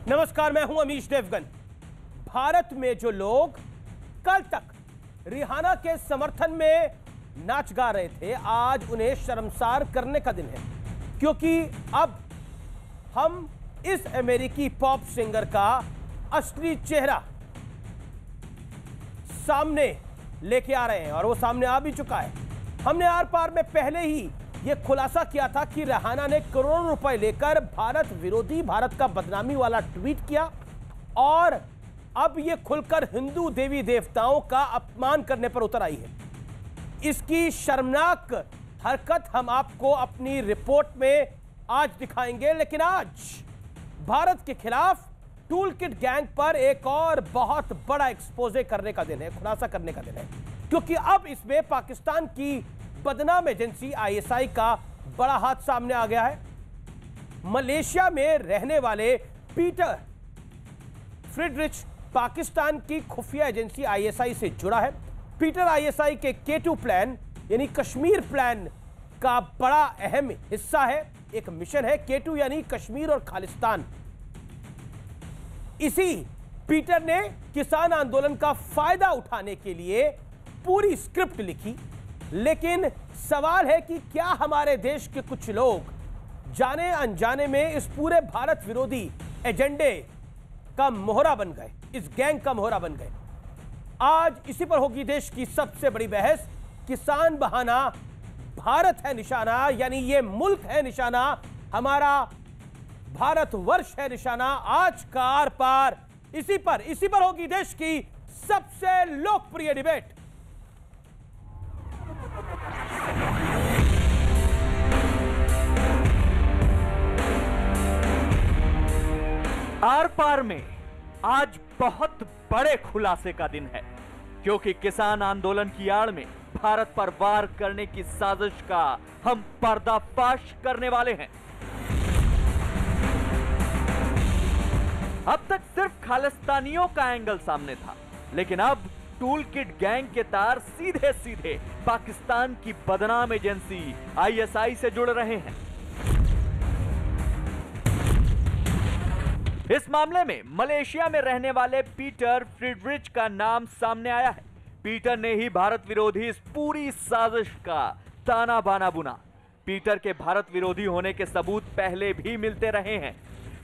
नमस्कार, मैं हूं अमीश देवगन। भारत में जो लोग कल तक रिहाना के समर्थन में नाच गा रहे थे, आज उन्हें शर्मसार करने का दिन है, क्योंकि अब हम इस अमेरिकी पॉप सिंगर का असली चेहरा सामने लेके आ रहे हैं और वो सामने आ भी चुका है। हमने आर पार में पहले ही यह खुलासा किया था कि रिहाना ने करोड़ों रुपए लेकर भारत विरोधी, भारत का बदनामी वाला ट्वीट किया और अब यह खुलकर हिंदू देवी देवताओं का अपमान करने पर उतर आई है। इसकी शर्मनाक हरकत हम आपको अपनी रिपोर्ट में आज दिखाएंगे, लेकिन आज भारत के खिलाफ टूल किट गैंग पर एक और बहुत बड़ा एक्सपोजे करने का दिन है, खुलासा करने का दिन है, क्योंकि अब इसमें पाकिस्तान की बदनाम एजेंसी आईएसआई का बड़ा हाथ सामने आ गया है। मलेशिया में रहने वाले पीटर फ्रिडरिच पाकिस्तान की खुफिया एजेंसी आईएसआई से जुड़ा है। पीटर आईएसआई के K2 प्लान यानी कश्मीर प्लान का बड़ा अहम हिस्सा है। एक मिशन है K2 यानी कश्मीर और खालिस्तान। इसी पीटर ने किसान आंदोलन का फायदा उठाने के लिए पूरी स्क्रिप्ट लिखी, लेकिन सवाल है कि क्या हमारे देश के कुछ लोग जाने अनजाने में इस पूरे भारत विरोधी एजेंडे का मोहरा बन गए, इस गैंग का मोहरा बन गए। आज इसी पर होगी देश की सबसे बड़ी बहस। किसान बहाना, भारत है निशाना, यानी ये मुल्क है निशाना, हमारा भारतवर्ष है निशाना। आज का आर पार इसी पर होगी देश की सबसे लोकप्रिय डिबेट। आर पार में आज बहुत बड़े खुलासे का दिन है, क्योंकि किसान आंदोलन की आड़ में भारत पर वार करने की साजिश का हम पर्दाफाश करने वाले हैं। अब तक सिर्फ खालिस्तानियों का एंगल सामने था, लेकिन अब टूल किट गैंग के तार सीधे सीधे पाकिस्तान की बदनाम एजेंसी आईएसआई से जुड़ रहे हैं। इस मामले में मलेशिया में रहने वाले पीटर फ्रिडरिच का नाम सामने आया है। पीटर ने ही भारत विरोधी इस पूरी साजिश का ताना बाना बुना। पीटर के भारत विरोधी होने के सबूत पहले भी मिलते रहे हैं।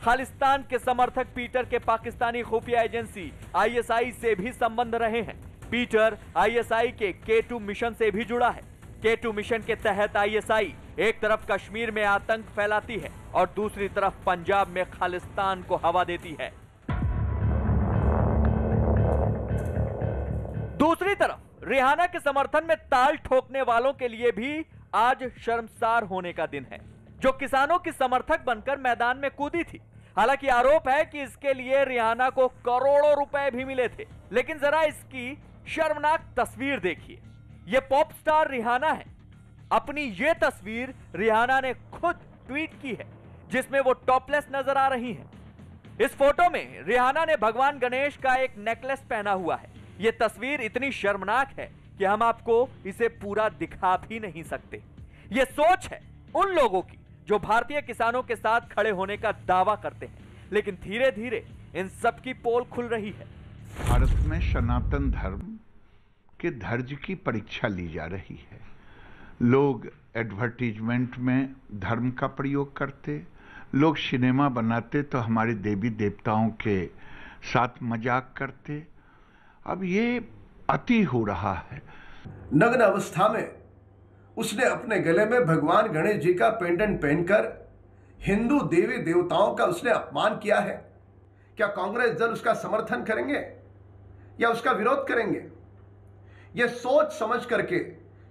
खालिस्तान के समर्थक पीटर के पाकिस्तानी खुफिया एजेंसी आईएसआई से भी संबंध रहे हैं। पीटर आईएसआई के K2 मिशन से भी जुड़ा है। K2 मिशन के तहत आईएसआई एक तरफ कश्मीर में आतंक फैलाती है और दूसरी तरफ पंजाब में खालिस्तान को हवा देती है। दूसरी तरफ रिहाना के समर्थन में ताल ठोकने वालों के लिए भी आज शर्मसार होने का दिन है, जो किसानों की समर्थक बनकर मैदान में कूदी थी। हालांकि आरोप है कि इसके लिए रिहाना को करोड़ों रुपए भी मिले थे, लेकिन जरा इसकी शर्मनाक तस्वीर देखिए। यह पॉप स्टार रिहाना है। अपनी यह तस्वीर रिहाना ने खुद ट्वीट की है, जिसमें वो टॉपलेस नजर आ रही हैं। इस फोटो में रिहाना ने भगवान गणेश का एक नेकलेस पहना हुआ है। यह तस्वीर इतनी शर्मनाक है कि हम आपको इसे पूरा दिखा भी नहीं सकते। यह सोच है उन लोगों की जो भारतीय किसानों के साथ खड़े होने का दावा करते हैं, लेकिन धीरे धीरे इन सब की पोल खुल रही है। भारत में सनातन धर्म के धैर्य की परीक्षा ली जा रही है। लोग एडवर्टीजमेंट में धर्म का प्रयोग करते, लोग सिनेमा बनाते तो हमारे देवी देवताओं के साथ मजाक करते। अब ये अति हो रहा है। नग्न अवस्था में उसने अपने गले में भगवान गणेश जी का पेंडेंट पहनकर हिंदू देवी देवताओं का उसने अपमान किया है। क्या कांग्रेस दल उसका समर्थन करेंगे या उसका विरोध करेंगे? यह सोच समझ करके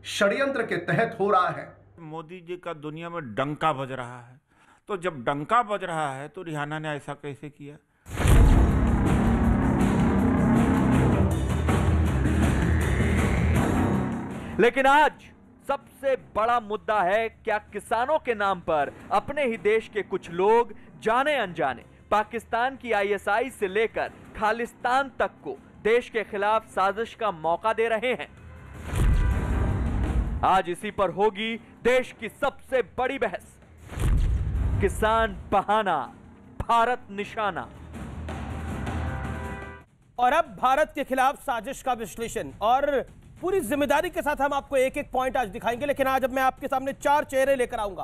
षड्यंत्र के तहत हो रहा है। मोदी जी का दुनिया में डंका बज रहा है, तो जब डंका बज रहा है तो रिहाना ने ऐसा कैसे किया? लेकिन आज सबसे बड़ा मुद्दा है, क्या किसानों के नाम पर अपने ही देश के कुछ लोग जाने अनजाने पाकिस्तान की आईएसआई से लेकर खालिस्तान तक को देश के खिलाफ साजिश का मौका दे रहे हैं। आज इसी पर होगी देश की सबसे बड़ी बहस। किसान बहाना, भारत निशाना। और अब भारत के खिलाफ साजिश का विश्लेषण, और पूरी जिम्मेदारी के साथ हम आपको एक एक पॉइंट आज दिखाएंगे। लेकिन आज अब मैं आपके सामने 4 चेहरे लेकर आऊंगा।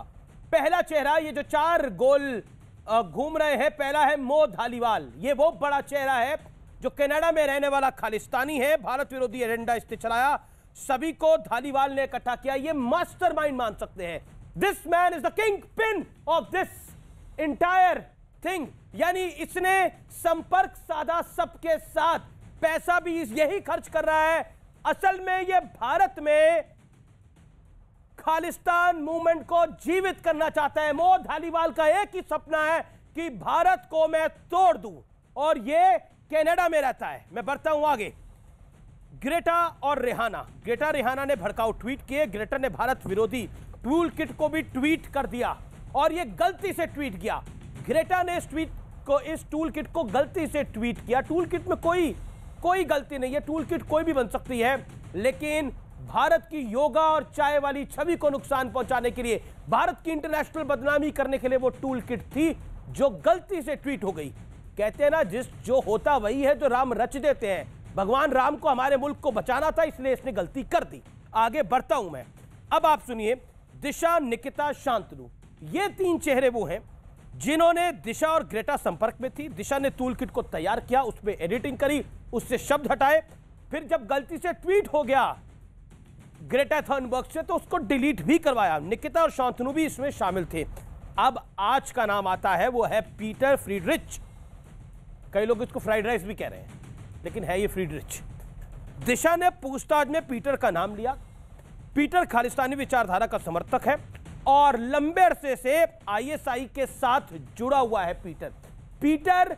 पहला चेहरा, ये जो 4 गोल घूम रहे हैं, पहला है मो धालीवाल। ये वो बड़ा चेहरा है जो कनाडा में रहने वाला खालिस्तानी है, भारत विरोधी एजेंडा इसने चलाया, सभी को धालीवाल ने इकट्ठा किया। ये मास्टरमाइंड मान सकते हैं। This man is the king pin of this entire thing, यानी इसने संपर्क साधा सबके साथ, पैसा भी यही खर्च कर रहा है। असल में ये भारत में खालिस्तान मूवमेंट को जीवित करना चाहता है। मो धालीवाल का एक ही सपना है कि भारत को मैं तोड़ दूं, और ये कनाडा में रहता है। मैं बढ़ता हूं आगे। ग्रेटा और रिहाना, ग्रेटा रिहाना ने भड़काऊ ट्वीट किए। ग्रेटा ने भारत विरोधी टूल किट को भी ट्वीट कर दिया, और ये गलती से ट्वीट किया। ग्रेटा ने इस टूल किट को गलती से ट्वीट किया। टूल किट में कोई गलती नहीं है, टूल किट कोई भी बन सकती है, लेकिन भारत की योगा और चाय वाली छवि को नुकसान पहुंचाने के लिए, भारत की इंटरनेशनल बदनामी करने के लिए वो टूल किट थी जो गलती से ट्वीट हो गई। कहते हैं ना, जो होता वही है जो राम रच देते हैं। भगवान राम को हमारे मुल्क को बचाना था, इसलिए इसने गलती कर दी। आगे बढ़ता हूं मैं। अब आप सुनिए, दिशा, निकिता, शांतनु, ये 3 चेहरे वो हैं जिन्होंने, दिशा और ग्रेटा संपर्क में थी। दिशा ने टूल किट को तैयार किया, उसमें एडिटिंग करी, उससे शब्द हटाए, फिर जब गलती से ट्वीट हो गया ग्रेटा थर्नबर्ग से तो उसको डिलीट भी करवाया। निकिता और शांतनु भी इसमें शामिल थे। अब आज का नाम आता है, वो है पीटर फ्रीडरिच। कई लोग इसको फ्राइड राइस भी कह रहे हैं, लेकिन है ये फ्रीडरिच। दिशा ने पूछताछ में पीटर का नाम लिया। पीटर खालिस्तानी विचारधारा का समर्थक है और लंबे अरसे से आईएसआई के साथ जुड़ा हुआ है। पीटर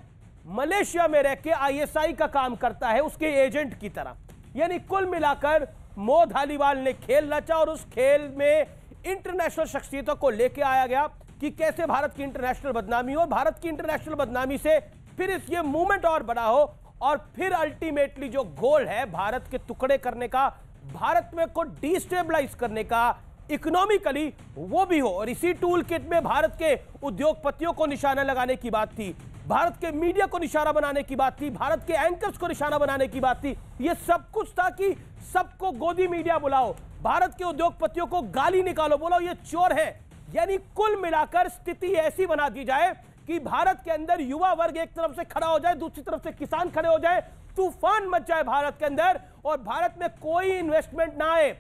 मलेशिया में रह के आईएसआई का काम करता है, उसके एजेंट की तरह। यानी कुल मिलाकर मो धालीवाल ने खेल रचा, और उस खेल में इंटरनेशनल शख्सियतों को लेके आया गया कि कैसे भारत की इंटरनेशनल बदनामी हो, भारत की इंटरनेशनल बदनामी से फिर ये मूवमेंट और बड़ा हो, और फिर अल्टीमेटली जो गोल है भारत के टुकड़े करने का, भारत में को डिस्टेबलाइज करने का इकोनॉमिकली, वो भी हो। और इसी टूल किट में भारत के उद्योगपतियों को निशाना लगाने की बात थी, भारत के मीडिया को निशाना बनाने की बात थी, भारत के एंकर्स को निशाना बनाने की बात थी। ये सब कुछ था कि सबको गोदी मीडिया बुलाओ, भारत के उद्योगपतियों को गाली निकालो, बोलो ये चोर है। यानी कुल मिलाकर स्थिति ऐसी बना दी जाए कि भारत के अंदर युवा वर्ग एक तरफ से खड़ा हो जाए, दूसरी तरफ से किसान खड़े हो जाए, तूफान मच जाए भारत के अंदर, और भारत में कोई इन्वेस्टमेंट ना आए।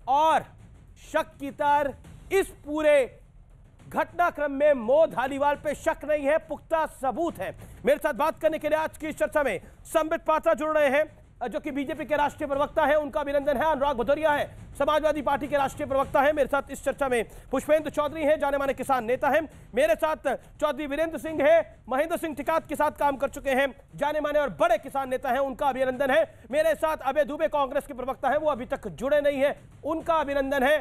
और शक की तार इस पूरे घटनाक्रम में मो धालीवाल पे शक नहीं है, पुख्ता सबूत है। मेरे साथ बात करने के लिए आज की इस चर्चा में संबित पात्रा जुड़ रहे हैं, जो कि बीजेपी के राष्ट्रीय प्रवक्ता हैं, उनका अभिनंदन है। अनुराग भदौरिया है, समाजवादी पार्टी के राष्ट्रीय प्रवक्ता हैं। मेरे साथ इस चर्चा में पुष्पेंद्र चौधरी हैं, जाने माने किसान नेता हैं। मेरे साथ चौधरी वीरेंद्र सिंह है, महेंद्र सिंह टिकात के साथ काम कर चुके हैं, जाने माने और बड़े किसान नेता हैं, उनका अभिनंदन है। मेरे साथ अभय दुबे कांग्रेस के प्रवक्ता है, वो अभी तक जुड़े नहीं है, उनका अभिनंदन है।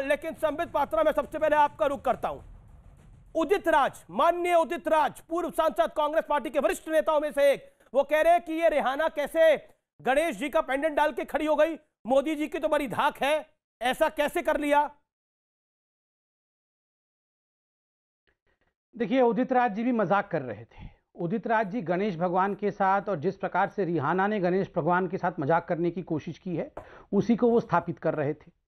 लेकिन संबित पात्रा, मैं सबसे पहले आपका रुख करता हूं। उदित राज, माननीय उदित राज, पूर्व सांसद, कांग्रेस पार्टी के वरिष्ठ नेताओं में से एक, वो कह रहे हैं कि ये रिहाना कैसे गणेश जी का पेंडेंट डाल के खड़ी हो गई, मोदी जी की तो बड़ी धाक है, ऐसा कैसे कर लिया? देखिए, उदित राज जी भी मजाक कर रहे थे। उदित राज जी गणेश भगवान के साथ, और जिस प्रकार से रिहाना ने गणेश भगवान के साथ मजाक करने की कोशिश की है, उसी को वो स्थापित कर रहे थे।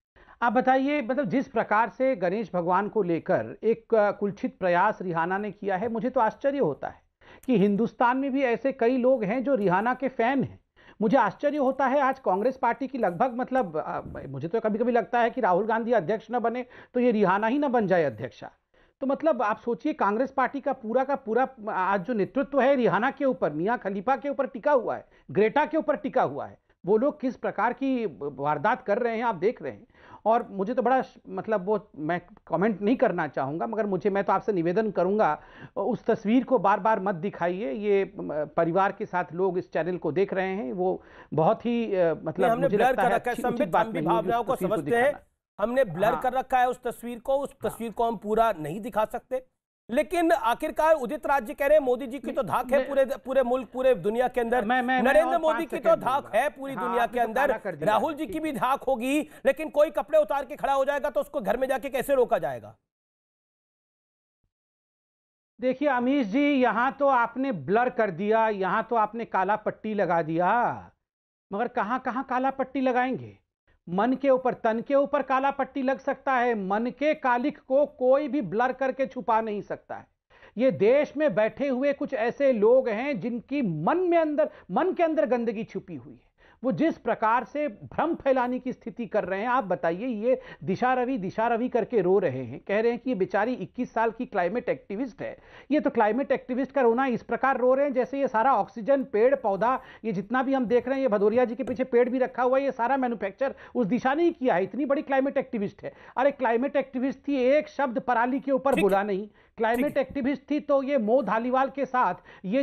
आप बताइए, मतलब जिस प्रकार से गणेश भगवान को लेकर एक कुलछित प्रयास रिहाना ने किया है, मुझे तो आश्चर्य होता है कि हिंदुस्तान में भी ऐसे कई लोग हैं जो रिहाना के फैन हैं। मुझे आश्चर्य होता है, आज कांग्रेस पार्टी की लगभग, मतलब मुझे तो कभी कभी लगता है कि राहुल गांधी अध्यक्ष न बने तो ये रिहाना ही न बन जाए अध्यक्षा। तो मतलब आप सोचिए, कांग्रेस पार्टी का पूरा आज जो नेतृत्व है रिहाना के ऊपर, मियां खलीफा के ऊपर टिका हुआ है, ग्रेटा के ऊपर टिका हुआ है। वो लोग किस प्रकार की वारदात कर रहे हैं आप देख रहे हैं। और मुझे तो बड़ा, मतलब वो मैं कमेंट नहीं करना चाहूँगा, मगर मैं तो आपसे निवेदन करूँगा, उस तस्वीर को बार बार मत दिखाइए। ये परिवार के साथ लोग इस चैनल को देख रहे हैं, वो बहुत ही मतलब मुझे लगता है अच्छी बात नहीं, भावनाओं को समझते हैं। हमने ब्लर कर रखा है उस तस्वीर को, उस तस्वीर को हम पूरा नहीं दिखा सकते। लेकिन आखिरकार उदित राज जी कह रहे हैं मोदी जी की तो धाक है पूरे मुल्क, पूरे दुनिया के अंदर। नरेंद्र मोदी की तो धाक है पूरी दुनिया के अंदर, राहुल जी की भी धाक होगी। लेकिन कोई कपड़े उतार के खड़ा हो जाएगा तो उसको घर में जाके कैसे रोका जाएगा? देखिए अमीश जी, यहां तो आपने ब्लर कर दिया, यहां तो आपने काला पट्टी लगा दिया, मगर कहां कहां काला पट्टी लगाएंगे? मन के ऊपर, तन के ऊपर काला पट्टी लग सकता है, मन के कालिख को कोई भी ब्लर करके छुपा नहीं सकता है। ये देश में बैठे हुए कुछ ऐसे लोग हैं जिनकी मन के अंदर गंदगी छुपी हुई है। वो जिस प्रकार से भ्रम फैलाने की स्थिति कर रहे हैं, आप बताइए, ये दिशा रवि करके रो रहे हैं, कह रहे हैं कि ये बेचारी 21 साल की क्लाइमेट एक्टिविस्ट है। ये तो क्लाइमेट एक्टिविस्ट का रोना इस प्रकार रो रहे हैं जैसे ये सारा ऑक्सीजन, पेड़ पौधा, ये जितना भी हम देख रहे हैं, ये भदौरिया जी के पीछे पेड़ भी रखा हुआ है, ये सारा मैन्युफैक्चर उस दिशा ने ही किया है। इतनी बड़ी क्लाइमेट एक्टिविस्ट है। अरे क्लाइमेट एक्टिविस्ट थी, एक शब्द पराली के ऊपर बोला नहीं। क्लाइमेट एक्टिविस्ट थी तो ये मो धालीवाल के साथ ये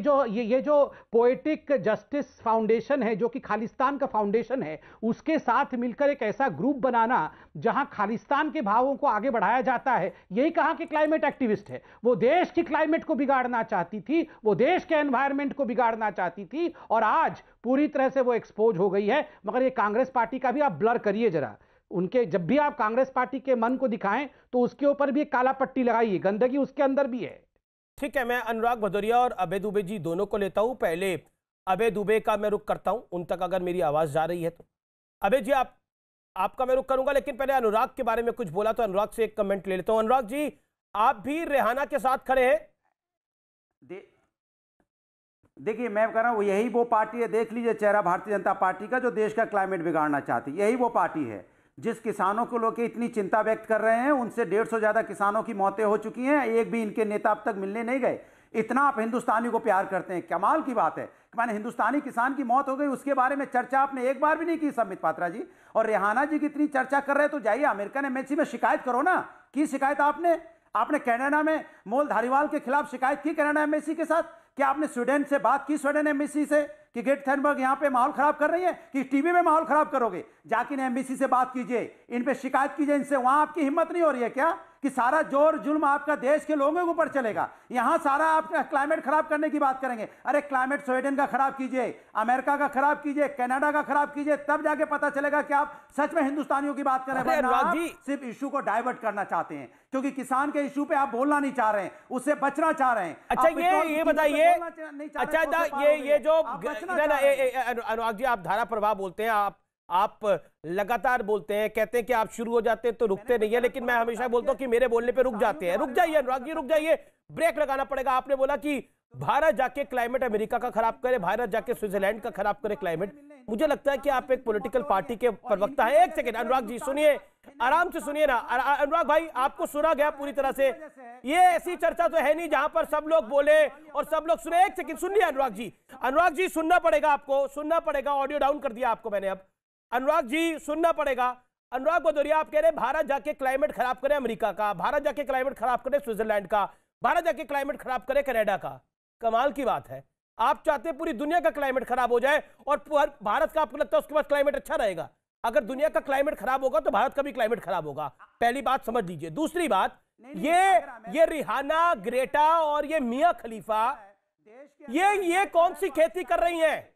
जो पोएटिक जस्टिस फाउंडेशन है, जो कि खालिस्तान का फाउंडेशन है, उसके साथ मिलकर एक ऐसा ग्रुप बनाना जहां खालिस्तान के भावों को आगे बढ़ाया जाता है, यही कहा कि क्लाइमेट एक्टिविस्ट है। वो देश की क्लाइमेट को बिगाड़ना चाहती थी, वो देश के एनवायरमेंट को बिगाड़ना चाहती थी, और आज पूरी तरह से वो एक्सपोज हो गई है। मगर ये कांग्रेस पार्टी का भी आप ब्लर करिए जरा, उनके जब भी आप कांग्रेस पार्टी के मन को दिखाएं तो उसके ऊपर भी एक काला पट्टी लगाइए, गंदगी उसके अंदर भी है। ठीक है, मैं अनुराग भदौरिया और अभय दुबे जी दोनों को लेता हूं। पहले अभय दुबे का मैं रुख करता हूं, उन तक अगर मेरी आवाज जा रही है तो। अभय जी, आपका मैं रुख करूंगा, लेकिन पहले अनुराग के बारे में कुछ बोला तो अनुराग से एक कमेंट ले लेता हूं। अनुराग जी, आप भी रेहाना के साथ खड़े हैं? देखिए, मैं कह रहा हूं यही वो पार्टी है, देख लीजिए चेहरा भारतीय जनता पार्टी का, जो देश का क्लाइमेट बिगाड़ना चाहती है। यही वो पार्टी है जिस किसानों को लोग इतनी चिंता व्यक्त कर रहे हैं। उनसे 150 ज्यादा किसानों की मौतें हो चुकी हैं, एक भी इनके नेता अब तक मिलने नहीं गए। इतना आप हिंदुस्तानी को प्यार करते हैं, कमाल की बात है। मैंने हिंदुस्तानी किसान की मौत हो गई, उसके बारे में चर्चा आपने एक बार भी नहीं की संबित पात्रा जी। और रेहाना जी की इतनी चर्चा कर रहे हैं तो जाइए अमेरिकन एम्बेसी में शिकायत करो ना। की शिकायत आपने कनाडा में मोल धारीवाल के खिलाफ शिकायत की कनाडा एम्बेसी के साथ? क्या आपने स्वीडन से बात की, स्वीडन एम्बेसी से, कि ग्रेट थनबर्ग यहां पे माहौल खराब कर रही है, कि टीवी में माहौल खराब करोगे? जाके एम्बेसी से बात कीजिए, इन पे शिकायत कीजिए इनसे। वहां आपकी हिम्मत नहीं हो रही है क्या कि सारा जोर जुल्म आपका देश के लोगों के ऊपर चलेगा? यहां सारा आप क्लाइमेट खराब करने की बात करेंगे। अरे क्लाइमेट स्वीडन का खराब कीजिए, अमेरिका का खराब कीजिए, कनाडा का खराब कीजिए, तब जाके पता चलेगा कि आप सच में हिंदुस्तानियों की बात कर रहे हैं। आप सिर्फ इशू को डाइवर्ट करना चाहते हैं, क्योंकि किसान के इशू पे आप बोलना नहीं चाह रहे हैं, उससे बचना चाह रहे हैं। अच्छा, ये बताइए, अच्छा ये जो अनुराग जी, आप धारा प्रवाह बोलते हैं, आप लगातार बोलते हैं, कहते हैं कि आप शुरू हो जाते हैं तो रुकते नहीं है, लेकिन मैं हमेशा बोलता हूं कि मेरे बोलने पे रुक जाते हैं। रुक जाइए अनुराग जी, रुक जाइए, ब्रेक लगाना पड़ेगा। आपने बोला कि भारत जाके क्लाइमेट अमेरिका का खराब करे, भारत जाके स्विट्जरलैंड का खराब करे क्लाइमेट। मुझे लगता है कि आप एक पॉलिटिकल पार्टी के प्रवक्ता हैं। एक सेकंड अनुराग जी, सुनिए, आराम से सुनिए ना। अनुराग भाई, आपको सुना गया पूरी तरह से? ये ऐसी चर्चा तो है नहीं जहां पर सब लोग बोले और सब लोग सुने। एक सेकंड सुनिए अनुराग जी सुनना पड़ेगा, आपको सुनना पड़ेगा। ऑडियो डाउन कर दिया आपको मैंने अब। अनुराग जी सुनना पड़ेगा। अनुराग भदौरिया, आप कह रहे हैं भारत जाके क्लाइमेट खराब करे अमेरिका का, भारत जाके क्लाइमेट खराब करे स्विट्जरलैंड का, भारत जाके क्लाइमेट खराब करे कनाडा का। कमाल की बात है, आप चाहते हैं पूरी दुनिया का क्लाइमेट खराब हो जाए और भारत का आपको लगता है उसके बाद क्लाइमेट अच्छा रहेगा? अगर दुनिया का क्लाइमेट खराब होगा तो भारत का भी क्लाइमेट खराब होगा। पहली बात समझ लीजिए। दूसरी बात, ये रिहाना, ग्रेटा और ये मियां खलीफा, ये कौन सी खेती कर रही हैं?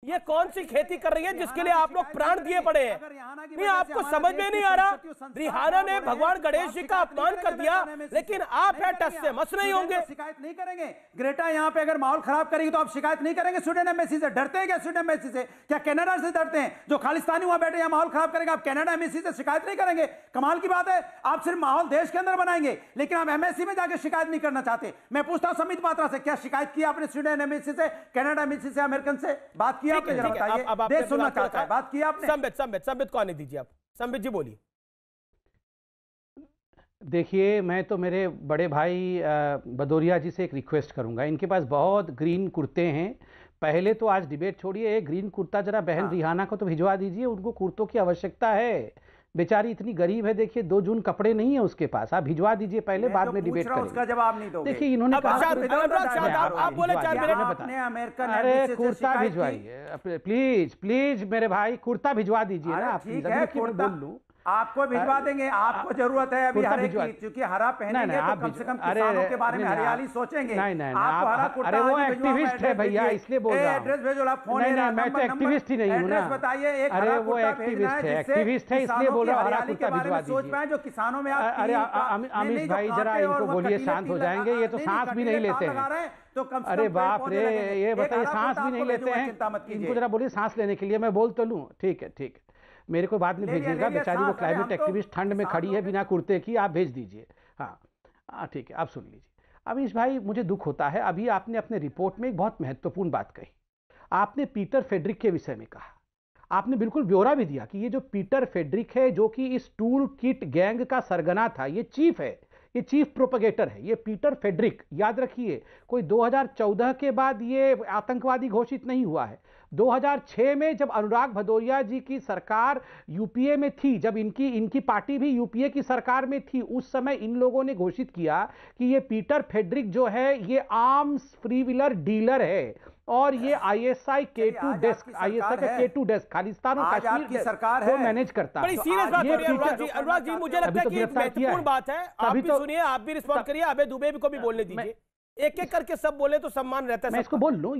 ये कौन सी खेती कर रही है जिसके लिए आप लोग प्राण दिए पड़े हैं? नहीं, आपको समझ में नहीं आ रहा। रिहाना ने भगवान गणेश जी का अपमान कर दिया, लेकिन आप है टस से मस नहीं होंगे। शिकायत नहीं करेंगे। ग्रेटा यहाँ पे अगर माहौल खराब करेगी तो आप शिकायत नहीं करेंगे स्वीडन एम्बेसी से? डरते हैं क्या स्वीडन एम्बेसी से? क्या कनाडा से डरते हैं? जो खालिस्तानी वहां बैठे यहाँ माहौल खराब करेगा, आप कनाडा एम्बेसी से शिकायत नहीं करेंगे? कमाल की बात है। आप सिर्फ माहौल देश के अंदर बनाएंगे, लेकिन आप एम्बेसी में जाकर शिकायत नहीं करना चाहते। मैं पूछता हूं संबित पात्रा से, क्या शिकायत की आपने स्वीडन एम्बेसी से, कनाडा एम्बेसी से, अमेरिकन से? बात की आपने? जरा बताइए, देश सुनना चाहता है। बात की आपने? संबित को आने दीजिए आप। संबित जी बोलिए। देखिए, मैं तो मेरे बड़े भाई भदौरिया जी से एक रिक्वेस्ट करूंगा। इनके पास बहुत ग्रीन कुर्ते हैं। पहले तो आज डिबेट छोड़िए, एक ग्रीन कुर्ता जरा बहन रिहाना को तो भिजवा दीजिए, उनको कुर्तों की आवश्यकता है। बेचारी इतनी गरीब है, देखिए 2 जून कपड़े नहीं है उसके पास। आप भिजवा दीजिए पहले, बाद में डिबेट करेंगे। उसका जवाब नहीं दोगे। देखिए इन्होंने कहा, आप बोले 4 मिनट। अरे कुर्ता भिजवाइए प्लीज मेरे भाई, कुर्ता भिजवा दीजिए ना आप, बोल लूं। आपको भिजवा देंगे, आपको जरूरत है अभी हरे की, क्योंकि हरा पहनेंगे तो कम से कम किसानों के बारे में हरियाली सोचेंगे। आपको हरा कुर्ता, अरे वो एक्टिविस्ट है भैया, इसलिए बोल रहा हूं। एड्रेस भेजो, आप फोन नहीं, मैं तो एक्टिविस्ट ही नहीं हूं ना। एड्रेस बताइए, एक अरे वो एक्टिविस्ट है इसलिए बोल रहा हूं, हरा कुर्ता भिजवा सोच पाए जो किसानों में। अरे अमित भाई जरा इनको बोलिए शांत हो जाएंगे, ये तो सांस भी नहीं लेते हैं। तो कम अरे बाप रे, ये बताइए सांस भी नहीं लेते हैं, इनको जरा बोलिए सांस लेने के लिए, मैं बोल तो लूं। ठीक है, मेरे को बाद में भेजिएगा, बेचारी वो क्लाइमेट एक्टिविस्ट ठंड में खड़ी है बिना कुर्ते की, आप भेज दीजिए। हाँ ठीक है, आप सुन लीजिए। अमीश भाई, मुझे दुख होता है, अभी आपने अपने रिपोर्ट में एक बहुत महत्वपूर्ण बात कही। आपने पीटर फेड्रिक के विषय में कहा, आपने बिल्कुल ब्यौरा भी दिया कि ये जो पीटर फेड्रिक है, जो कि इस टूल किट गैंग का सरगना था, ये चीफ है, ये चीफ प्रोपगेटर है, ये पीटर फेड्रिक। याद रखिए, कोई 2014 के बाद ये आतंकवादी घोषित नहीं हुआ है। 2006 में जब अनुराग भदौरिया जी की सरकार यूपीए में थी, जब इनकी पार्टी भी यूपीए की सरकार में थी, उस समय इन लोगों ने घोषित किया कि ये पीटर फेड्रिक जो है ये आर्म्स फ्री व्हीलर डीलर है और ये आईएसआई K2 डेस्क, आईएसआई का K2 डेस्क खालिस्तान और कश्मीर की सरकार है, मैनेज करता है। बड़ी सीरियस बात हो रही है अनुराग जी, मुझे लगता है कि महत्वपूर्ण बात है। आप भी सुनिए, आप भी रिस्पॉन्ड करिए, अबे दुबे को भी बोलने दीजिए, एक-एक करके सब बोले तो सम्मान रहता है। मैं इसको बोल लूं,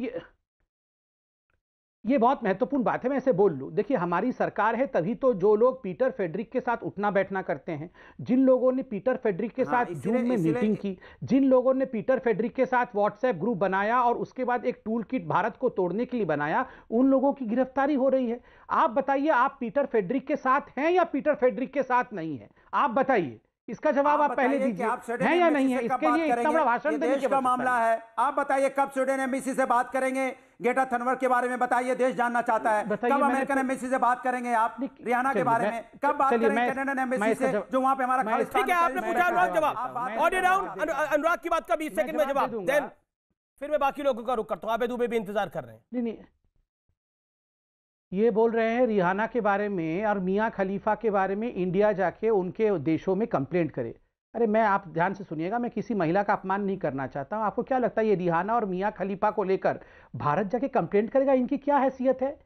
ये बहुत महत्वपूर्ण बात है, मैं इसे बोल लूं। देखिए, हमारी सरकार है, तभी तो जो लोग पीटर फेड्रिक के साथ उठना बैठना करते हैं, जिन लोगों ने पीटर फेड्रिक के साथ जूम में मीटिंग की, जिन लोगों ने पीटर फेड्रिक के साथ व्हाट्सएप ग्रुप बनाया और उसके बाद एक टूल किट भारत को तोड़ने के लिए बनाया, उन लोगों की गिरफ्तारी हो रही है। आप बताइए, आप पीटर फेड्रिक के साथ हैं या पीटर फेड्रिक के साथ नहीं है? आप बताइए, इसका जवाब आप पहले दीजिए, है या नहीं है? इसके लिए इतना बड़ा भाषण देने का मामला है। आप बताइए, कब स्वीडन एम्बेसी से बात करेंगे? ग्रेटा थनबर्ग के बारे में बताइए, देश जानना चाहता है। कब अमेरिकन एम्बेसी से बात करेंगे आप रिहाना के बारे में? कब बात करेंगे कनाडियन एम्बेसी से, जो वहां पे हमारा खालिस्तान? ठीक है, आपने पूछा अनुराग, जवाब ऑडियो राउंड, अनुराग की बात का 20 सेकंड में जवाब, देन फिर मैं बाकी लोगों का रुख करता हूं। आबे दुबे भी इंतजार कर रहे हैं। नहीं, ये बोल रहे हैं रिहाना के बारे में और मियां खलीफा के बारे में इंडिया जाके उनके देशों में कंप्लेंट करे। अरे मैं, आप ध्यान से सुनिएगा, मैं किसी महिला का अपमान नहीं करना चाहता हूं। आपको क्या लगता है ये रिहाना और मियां खलीफा को लेकर भारत जाके कंप्लेंट करेगा? इनकी क्या हैसियत है?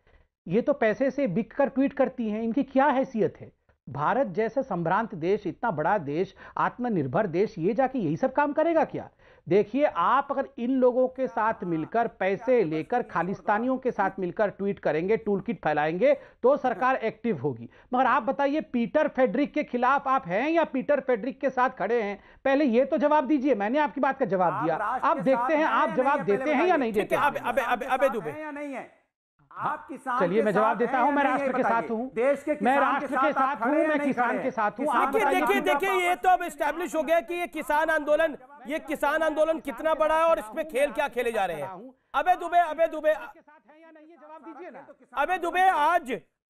ये तो पैसे से बिक कर ट्वीट करती हैं, इनकी क्या हैसियत है? भारत जैसे संभ्रांत देश, इतना बड़ा देश, आत्मनिर्भर देश, ये जाके यही सब काम करेगा क्या? देखिए, आप अगर इन लोगों के साथ मिलकर पैसे लेकर खालिस्तानियों के साथ मिलकर ट्वीट करेंगे, टूल किट फैलाएंगे, तो सरकार एक्टिव होगी। मगर आप बताइए, पीटर फेड्रिक के खिलाफ आप हैं या पीटर फेड्रिक के साथ खड़े हैं? पहले ये तो जवाब दीजिए। मैंने आपकी बात का जवाब दिया, आप देखते हैं आप जवाब देते हैं या नहीं देते? अबे दुबे या नहीं है? आप किसान, चलिए मैं जवाब देता हूं, मैं राष्ट्र के साथ हूं, देश के मैं राष्ट्र के साथ हूं, मैं किसान के साथ हूं। देखिए, ये तो अब एस्टैब्लिश हो गया कि ये किसान आंदोलन कितना बड़ा है और इसमें खेल क्या खेले जा रहे हैं। अबे दुबे,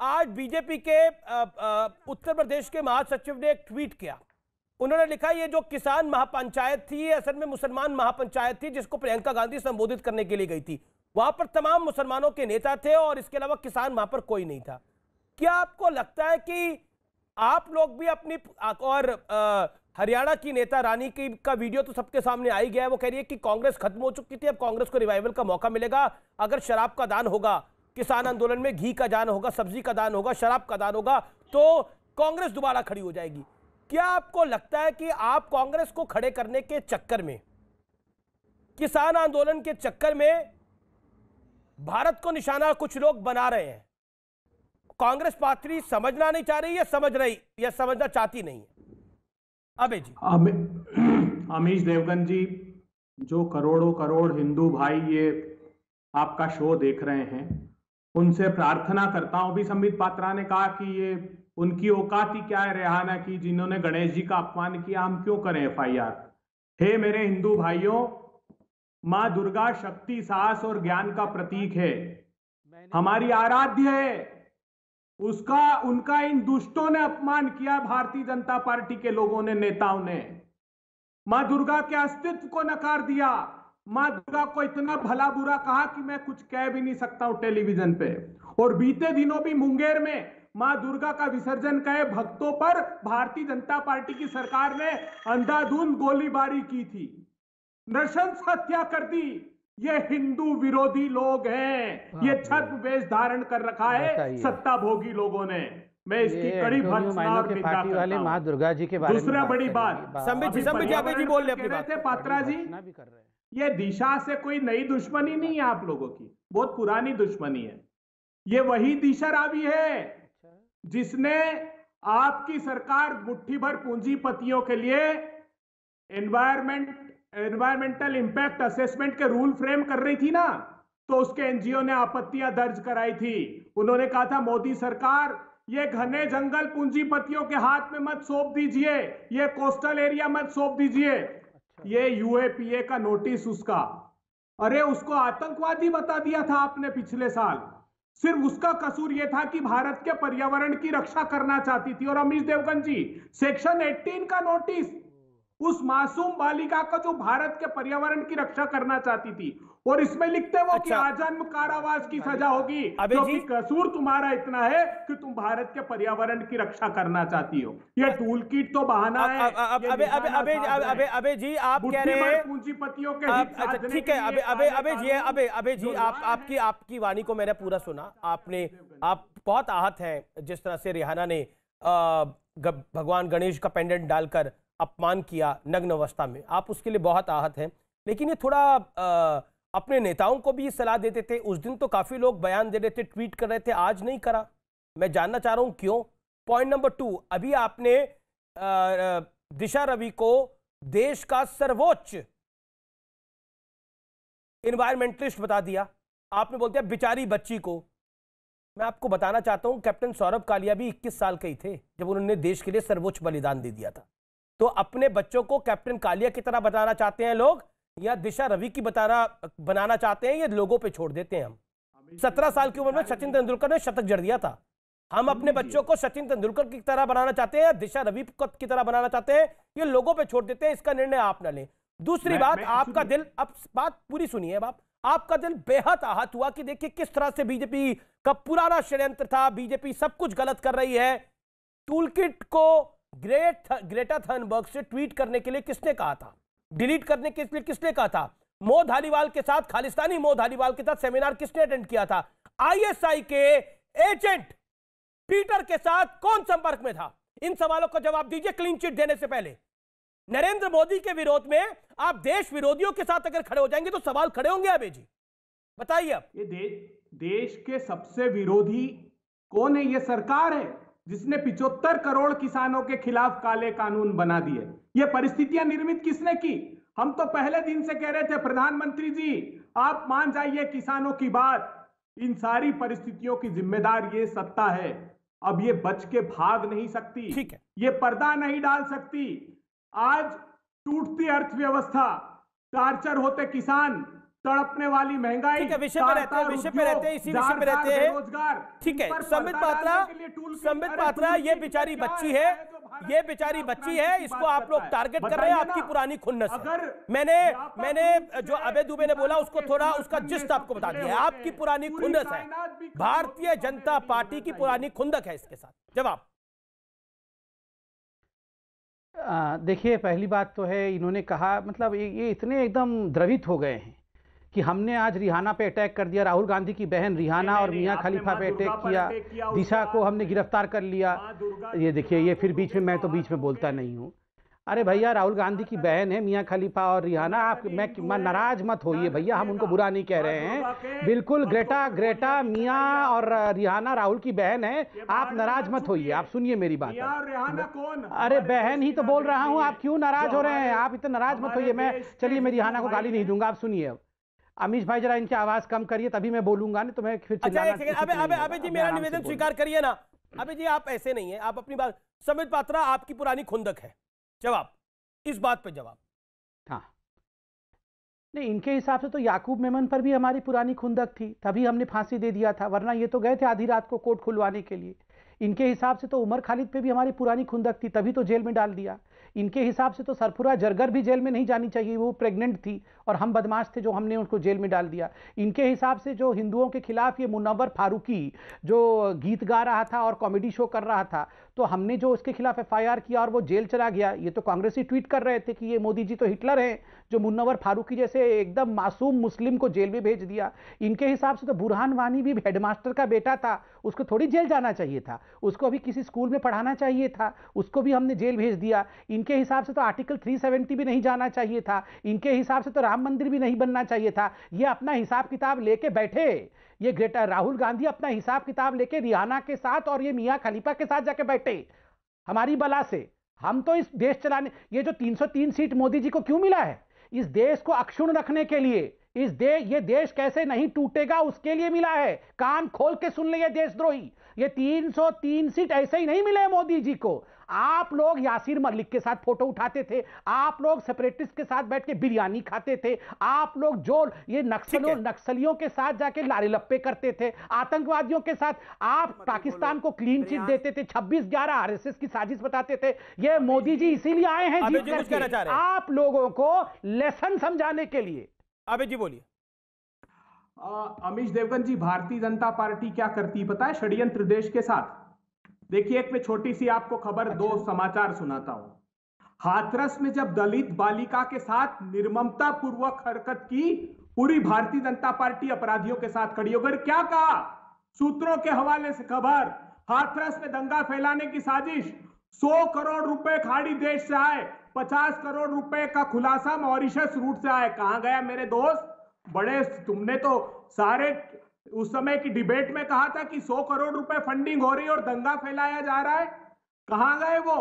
आज बीजेपी के उत्तर प्रदेश के महासचिव ने एक ट्वीट किया। उन्होंने लिखा, ये जो किसान महापंचायत थी, ये असल में मुसलमान महापंचायत थी, जिसको प्रियंका गांधी संबोधित करने के लिए गई थी। वहां पर तमाम मुसलमानों के नेता थे और इसके अलावा किसान वहां पर कोई नहीं था। क्या आपको लगता है कि आप लोग भी अपनी, और हरियाणा की नेता रानी की का वीडियो तो सबके सामने आ ही गया है, वो कह रही है कि कांग्रेस खत्म हो चुकी थी, अब कांग्रेस को रिवाइवल का मौका मिलेगा। अगर शराब का दान होगा, किसान आंदोलन में घी का दान होगा, सब्जी का दान होगा, शराब का दान होगा, तो कांग्रेस दोबारा खड़ी हो जाएगी। क्या आपको लगता है कि आप कांग्रेस को खड़े करने के चक्कर में, किसान आंदोलन के चक्कर में भारत को निशाना कुछ लोग बना रहे हैं? कांग्रेस पार्टी समझना नहीं चाह रही, या समझना चाहती नहीं है? अबे जी, अमीश देवगन जी, जो करोड़ों करोड़ हिंदू भाई ये आपका शो देख रहे हैं, उनसे प्रार्थना करता हूं। भी संबित पात्रा ने कहा कि ये उनकी औकात ही क्या है रिहाना की, जिन्होंने गणेश जी का अपमान किया, हम क्यों करें FIR? हे मेरे हिंदू भाइयों, मां दुर्गा शक्ति, साहस और ज्ञान का प्रतीक है, हमारी आराध्य है। उनका इन दुष्टों ने अपमान किया, भारतीय जनता पार्टी के लोगों ने, नेताओं ने। मां दुर्गा के अस्तित्व को नकार दिया, मां दुर्गा को इतना भला बुरा कहा कि मैं कुछ कह भी नहीं सकता हूं टेलीविजन पे। और बीते दिनों भी मुंगेर में मां दुर्गा का विसर्जन कहे भक्तों पर भारतीय जनता पार्टी की सरकार ने अंधाधुंध गोलीबारी की थी, नृशंस हत्या कर दी। ये हिंदू विरोधी लोग हैं, ये छद्म वेश धारण कर रखा है सत्ता भोगी लोगों ने। मैं इसकी कड़ी भर्त्सना और निंदा पार्टी वाले करता मां हूं। दुर्गा जी के बारे में दूसरा बड़ी बात, संबित जी बोल रहे अपनी बात। पात्रा जी, ये दिशा से कोई नई दुश्मनी नहीं है आप लोगों की, बहुत पुरानी दुश्मनी है। ये वही दिशा रावी है जिसने आपकी सरकार मुट्ठी भर पूंजीपतियों के लिए एनवायरमेंटल इंपैक्ट असेसमेंट के रूल फ्रेम कर रही थी ना, तो उसके एनजीओ ने आपत्तियां दर्ज कराई थी। उन्होंने कहा था मोदी सरकार ये घने जंगल पूंजीपतियों के हाथ में मत सौंप दीजिए, ये कोस्टल एरिया मत सौंप दीजिए। ये यूएपीए का नोटिस उसका, अरे उसको आतंकवादी बता दिया था आपने पिछले साल। सिर्फ उसका कसूर यह था कि भारत के पर्यावरण की रक्षा करना चाहती थी। और अमीश देवगन जी, सेक्शन 18 का नोटिस उस मासूम बालिका को जो भारत के पर्यावरण की रक्षा करना चाहती थी, और इसमें लिखते वो कि आजन्म कारावास की सजा होगी क्योंकि कसूर तुम्हारा इतना है कि तुम भारत के पर्यावरण की रक्षा करना चाहती हो। ये टूल किट तो बहाना है। अबे जी आप कह रहे हैं पूंजीपतियों के, ठीक है, अबे जी आपकी वाणी को मैंने पूरा सुना। आप बहुत आहत हैं जिस तरह से रिहाना ने भगवान गणेश का पेंडेंट डालकर अपमान किया नग्न अवस्था में, आप उसके लिए बहुत आहत हैं। लेकिन ये थोड़ा अपने नेताओं को भी ये सलाह देते थे। उस दिन तो काफी लोग बयान दे रहे थे, ट्वीट कर रहे थे, आज नहीं करा। मैं जानना चाह रहा हूं क्यों। पॉइंट नंबर 2, अभी आपने दिशा रवि को देश का सर्वोच्च एनवायरमेंटलिस्ट बता दिया। आपने बोलते हैं बेचारी बच्ची को। मैं आपको बताना चाहता हूं कैप्टन सौरभ कालिया भी 21 साल के ही थे जब उन्होंने देश के लिए सर्वोच्च बलिदान दे दिया था। तो अपने बच्चों को कैप्टन कालिया की तरह बताना चाहते हैं लोग या दिशा रवि की बनाना चाहते हैं, ये लोगों पे छोड़ देते हैं हम। 17 साल की उम्र में सचिन तेंदुलकर ने शतक जड़ दिया था। हम अपने बच्चों को सचिन तेंदुलकर की तरह बनाना चाहते हैं या दिशा रवि की तरह बनाना चाहते हैं, ये लोगों पे छोड़ देते हैं। इसका निर्णय आप ना लें। दूसरी बात, आपका दिल, अब बात पूरी सुनिए बाप, आपका दिल बेहद आहत हुआ कि देखिए किस तरह से बीजेपी का पुराना षड्यंत्र था, बीजेपी सब कुछ गलत कर रही है। टूलकिट को ग्रेटा थनबर्ग से ट्वीट करने के लिए किसने कहा था, डिलीट करने के लिए किसने कहा था, मो धालीवाल के साथ, खालिस्तानी मो धालीवाल के साथ सेमिनार किसने अटेंड किया था, आईएसआई के एजेंट पीटर के साथ कौन संपर्क में था? इन सवालों का जवाब दीजिए क्लीन चिट देने से पहले। नरेंद्र मोदी के विरोध में आप देश विरोधियों के साथ अगर खड़े हो जाएंगे तो सवाल खड़े होंगे। अबे जी बताइए। अब ये देश के सबसे विरोधी कौन है? ये सरकार है जिसने 75 करोड़ किसानों के खिलाफ काले कानून बना दिए। ये परिस्थितियां निर्मित किसने की? हम तो पहले दिन से कह रहे थे प्रधानमंत्री जी आप मान जाइए किसानों की बात। इन सारी परिस्थितियों की जिम्मेदार ये सत्ता है। अब ये बच के भाग नहीं सकती, ठीक है, ये पर्दा नहीं डाल सकती। आज टूटती अर्थव्यवस्था, टार्चर होते किसान, तड़पने वाली महंगाई, विषय पे रहते हैं, इसी विषय पे रहते हैं। ठीक है, संबित पात्रा ये बेचारी बच्ची है, ये बेचारी बच्ची है, इसको आप लोग टारगेट कर रहे हैं। आपकी पुरानी खुन्नस है। मैंने जो अभय दुबे ने बोला उसको थोड़ा उसका जिस्ट आपको बता दिया है। आपकी पुरानी खुन्नस है, भारतीय जनता पार्टी की पुरानी खुंदक है। इसके साथ जवाब देखिए, पहली बात तो है इन्होंने कहा, मतलब ये इतने एकदम द्रवित हो गए हैं कि हमने आज रिहाना पे अटैक कर दिया, राहुल गांधी की बहन रिहाना और मियां खलीफा पे अटैक किया, दिशा को हमने गिरफ्तार कर लिया। ये देखिए, ये फिर बीच में, मैं तो बीच में बोलता नहीं हूँ। अरे भैया, राहुल गांधी की बहन है मियां खलीफा और रिहाना। आप मैं नाराज मत होइए भैया, हम उनको बुरा नहीं कह रहे हैं। बिल्कुल ग्रेटा मियां और रिहाना राहुल की बहन है। आप नाराज मत होइए, आप सुनिए मेरी बात। अरे बहन ही तो बोल रहा हूँ, आप क्यों नाराज हो रहे हैं? आप इतना नाराज मत होइए। मैं चलिए, मैं रिहाना को गाली नहीं दूंगा, आप सुनिए। अब अमीश भाई जरा इनकी आवाज कम करिए, तभी मैं बोलूंगा, नहीं तो मैं फिर अबे जी मेरा निवेदन स्वीकार करिए ना। अबे जी आप ऐसे नहीं है, आप अपनी बात। संबित पात्रा आपकी पुरानी खुंदक है। जवाब, इस बात पे जवाब। हाँ, नहीं, इनके हिसाब से तो याकूब मेमन पर भी हमारी पुरानी खुंदक थी, तभी हमने फांसी दे दिया था, वरना ये तो गए थे आधी रात को कोर्ट खुलवाने के लिए। इनके हिसाब से तो उमर खालिद पे भी हमारी पुरानी खुंदक थी, तभी तो जेल में डाल दिया। इनके हिसाब से तो सरफुरा जरगर भी जेल में नहीं जानी चाहिए, वो प्रेग्नेंट थी और हम बदमाश थे जो हमने उनको जेल में डाल दिया। इनके हिसाब से जो हिंदुओं के खिलाफ ये मुनव्वर फारूकी जो गीत गा रहा था और कॉमेडी शो कर रहा था, तो हमने जो उसके खिलाफ FIR किया और वो जेल चला गया, ये तो कांग्रेसी ट्वीट कर रहे थे कि ये मोदी जी तो हिटलर हैं, जो मुन्नवर फारूकी जैसे एकदम मासूम मुस्लिम को जेल में भेज दिया। इनके हिसाब से तो बुरहान वानी भी हेडमास्टर का बेटा था, उसको थोड़ी जेल जाना चाहिए था, उसको अभी किसी स्कूल में पढ़ाना चाहिए था, उसको भी हमने जेल भेज दिया। इनके हिसाब से तो आर्टिकल 370 भी नहीं जाना चाहिए था, इनके हिसाब से तो राम मंदिर भी नहीं बनना चाहिए था। ये अपना हिसाब किताब लेके बैठे, ये ग्रेटर राहुल गांधी अपना हिसाब किताब लेके रिहाना के साथ और ये मियां खलीफा के साथ जाके बैठे हमारी बला से। हम तो इस देश चलाने, ये जो 303 सीट मोदी जी को क्यों मिला है, इस देश को अक्षुण्ण रखने के लिए, ये देश कैसे नहीं टूटेगा उसके लिए मिला है। कान खोल के सुन ले ये देशद्रोही, ये 303 सीट ऐसे ही नहीं मिले मोदी जी को। आप लोग यासीर मलिक के साथ फोटो उठाते थे, आप लोग सेपरेटिस्ट के साथ बैठ के बिरयानी खाते थे, आप लोग जो ये नक्सलियों के साथ जाके लारे लप्पे करते थे, आतंकवादियों के साथ आप पाकिस्तान को क्लीन चिट देते थे, 26/11 RSS की साजिश बताते थे। ये मोदी जी इसीलिए आए हैं जीत करके, आप लोगों को लेसन समझाने के लिए। अबे जी बोलिए। अमीश देवगन जी, भारतीय जनता पार्टी क्या करती पता है षड्यंत्र देश के साथ? देखिए, एक मैं छोटी सी आपको खबर, दो समाचार सुनाता हूं। हाथरस में जब दलित बालिका के साथ निर्ममता पूर्वक हरकत की, पूरी भारतीय जनता पार्टी अपराधियों के साथ खड़ी हो गई। क्या कहा? सूत्रों के हवाले से खबर, हाथरस में दंगा फैलाने की साजिश, 100 करोड़ रुपए खाड़ी देश से आए, 50 करोड़ रुपए का खुलासा मॉरिशस रूट से आए। कहां गया मेरे दोस्त? बड़े तुमने तो सारे उस समय की डिबेट में कहा था कि 100 करोड़ रुपए फंडिंग हो रही और दंगा फैलाया जा रहा है। कहां गए वो?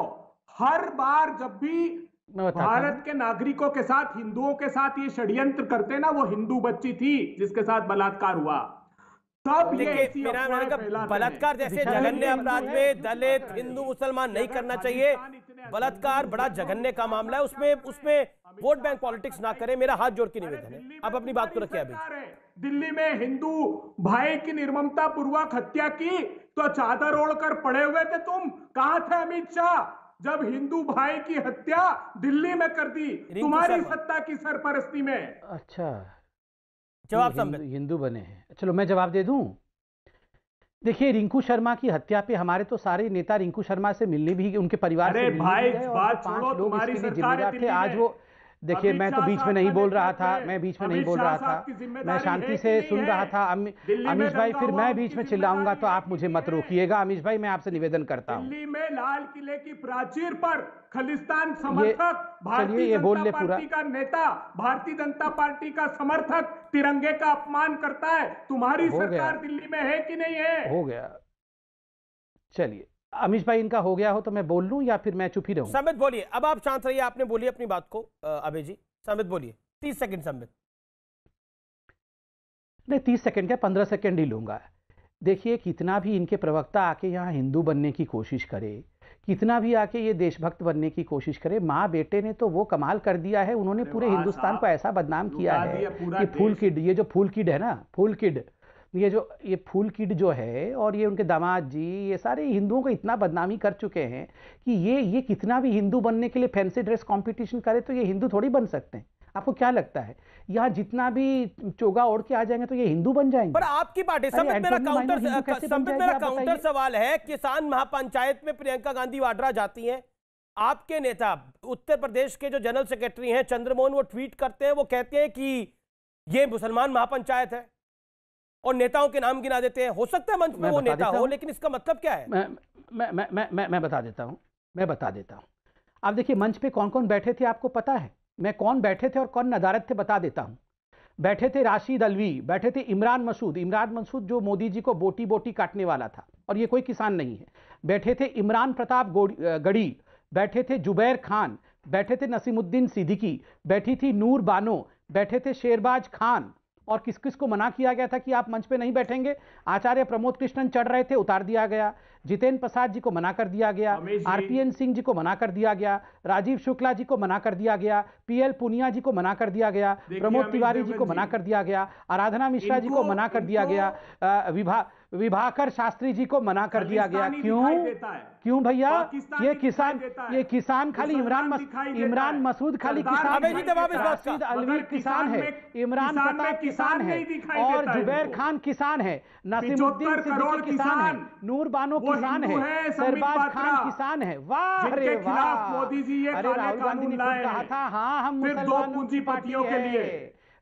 हर बार जब भी भारत के नागरिकों के साथ, हिंदुओं के साथ ये षड्यंत्र करते ना, वो हिंदू बच्ची थी जिसके साथ बलात्कार हुआ, तब बलात्कार जैसे जघन्य अपराध में दलित, हिंदू, मुसलमान नहीं करना चाहिए। बलात्कार बड़ा जघन्य का मामला है, उसमें वोट बैंक पॉलिटिक्स ना करें, मेरा हाथ जोड़ के निवेदन है। अब अपनी बात को रखिए। अभी दिल्ली में हिंदू भाई की निर्ममता पूर्वक हत्या की तो चादर ओढ़कर पड़े हुए थे तुम। कहां थे अमित शाह जब हिंदू भाई की हत्या दिल्ली में कर दी तुम्हारी सत्ता की सरपरस्ती में? अच्छा, जवाब हिंदू बने हैं। चलो मैं जवाब दे दूं। देखिए, रिंकू शर्मा की हत्या पे हमारे तो सारे नेता रिंकू शर्मा से मिलने भी, उनके परिवार से मिलने भाई, भी गए और बात 5 छोड़ो, लोग इसके लिए सरकार जिम्मेदार थे। आज वो देखिए, मैं तो बीच में नहीं बोल रहा था, मैं बीच में नहीं बोल रहा था, मैं शांति से सुन रहा था। अमीश भाई, फिर मैं बीच में चिल्लाऊंगा तो आप मुझे मत रोकिएगा। अमीश भाई, मैं आपसे निवेदन करता हूं। दिल्ली में लाल किले की प्राचीर पर खालिस्तान समर्थक, भारतीय जनता पार्टी का नेता, भारतीय जनता पार्टी का समर्थक तिरंगे का अपमान करता है। तुम्हारी सरकार दिल्ली में है कि नहीं है? हो गया। चलिए अमीश भाई, इनका हो गया हो तो मैं बोल लूं या फिर मैं चुप ही रहूं? संबित बोलिए। अब आप शांत रहिए, आपने बोलिए अपनी बात को। अभय जी, संबित बोलिए। 30 सेकंड संबित। नहीं, 30 सेकंड क्या, 15 सेकंड ही लूंगा। देखिए, कितना भी इनके प्रवक्ता आके यहाँ हिंदू बनने की कोशिश करे, कितना भी आके ये देशभक्त बनने की कोशिश करे, माँ बेटे ने तो वो कमाल कर दिया है। उन्होंने पूरे हिंदुस्तान को ऐसा बदनाम किया है कि फूल किड, ये जो फूल किड है ना, फूल किड, ये फूल किड जो है, और ये उनके दामाद जी, ये सारे हिंदुओं को इतना बदनामी कर चुके हैं कि ये कितना भी हिंदू बनने के लिए फैंसी ड्रेस कंपटीशन करे तो ये हिंदू थोड़ी बन सकते हैं। आपको क्या लगता है, यहाँ जितना भी चोगा ओढ़ के आ जाएंगे तो ये हिंदू बन जाएंगे? पर आपकी पार्टी, संबित मेरा काउंटर सवाल है, किसान महापंचायत में प्रियंका गांधी वाड्रा जाती हैं, आपके नेता उत्तर प्रदेश के जो जनरल सेक्रेटरी हैं चंद्रमोहन, वो ट्वीट करते हैं, वो कहते हैं कि ये मुसलमान महापंचायत है और नेताओं के नाम गिना देते हैं। हो सकता है मंच में वो नेता हो, लेकिन इसका मतलब क्या है? मैं बता देता हूं। आप देखिए, मंच पे कौन कौन बैठे थे आपको पता है? मैं कौन बैठे थे और कौन नदारत थे बता देता हूं। बैठे थे राशिद अलवी, बैठे थे इमरान मसूद जो मोदी जी को बोटी बोटी काटने वाला था, और ये कोई किसान नहीं है। बैठे थे इमरान प्रताप गढ़ी, बैठे थे जुबैर खान, बैठे थे नसीमुद्दीन सिद्दीकी, बैठी थी नूर बानो, बैठे थे शेरबाज खान। और किस किस को मना किया गया था कि आप मंच पे नहीं बैठेंगे? आचार्य प्रमोद कृष्णन चढ़ रहे थे, उतार दिया गया। जितेंद्र प्रसाद जी को मना कर दिया गया, RPN सिंह जी को मना कर दिया गया, राजीव शुक्ला जी को मना कर दिया गया, PL पुनिया जी को मना कर दिया गया, प्रमोद तिवारी जी को मना कर दिया गया, आराधना मिश्रा जी को मना कर दिया गया, विभाकर शास्त्री जी को मना कर दिया गया। क्यों भैया? ये किसान खाली इमरान मसूद खाली किसान, राशिद अलवी किसान है, इमरान प्रताप किसान है, और जुबैर खान किसान है, नसीमुद्दीन सिद्दीकी किसान है, नूर बानो किसान है, सरबाज खान किसान है। वाह रे वाह, मोदी जी ये अरे राहुल गांधी ने खुद कहा था हाँ हम मुसलमानों की पार्टी के लिए,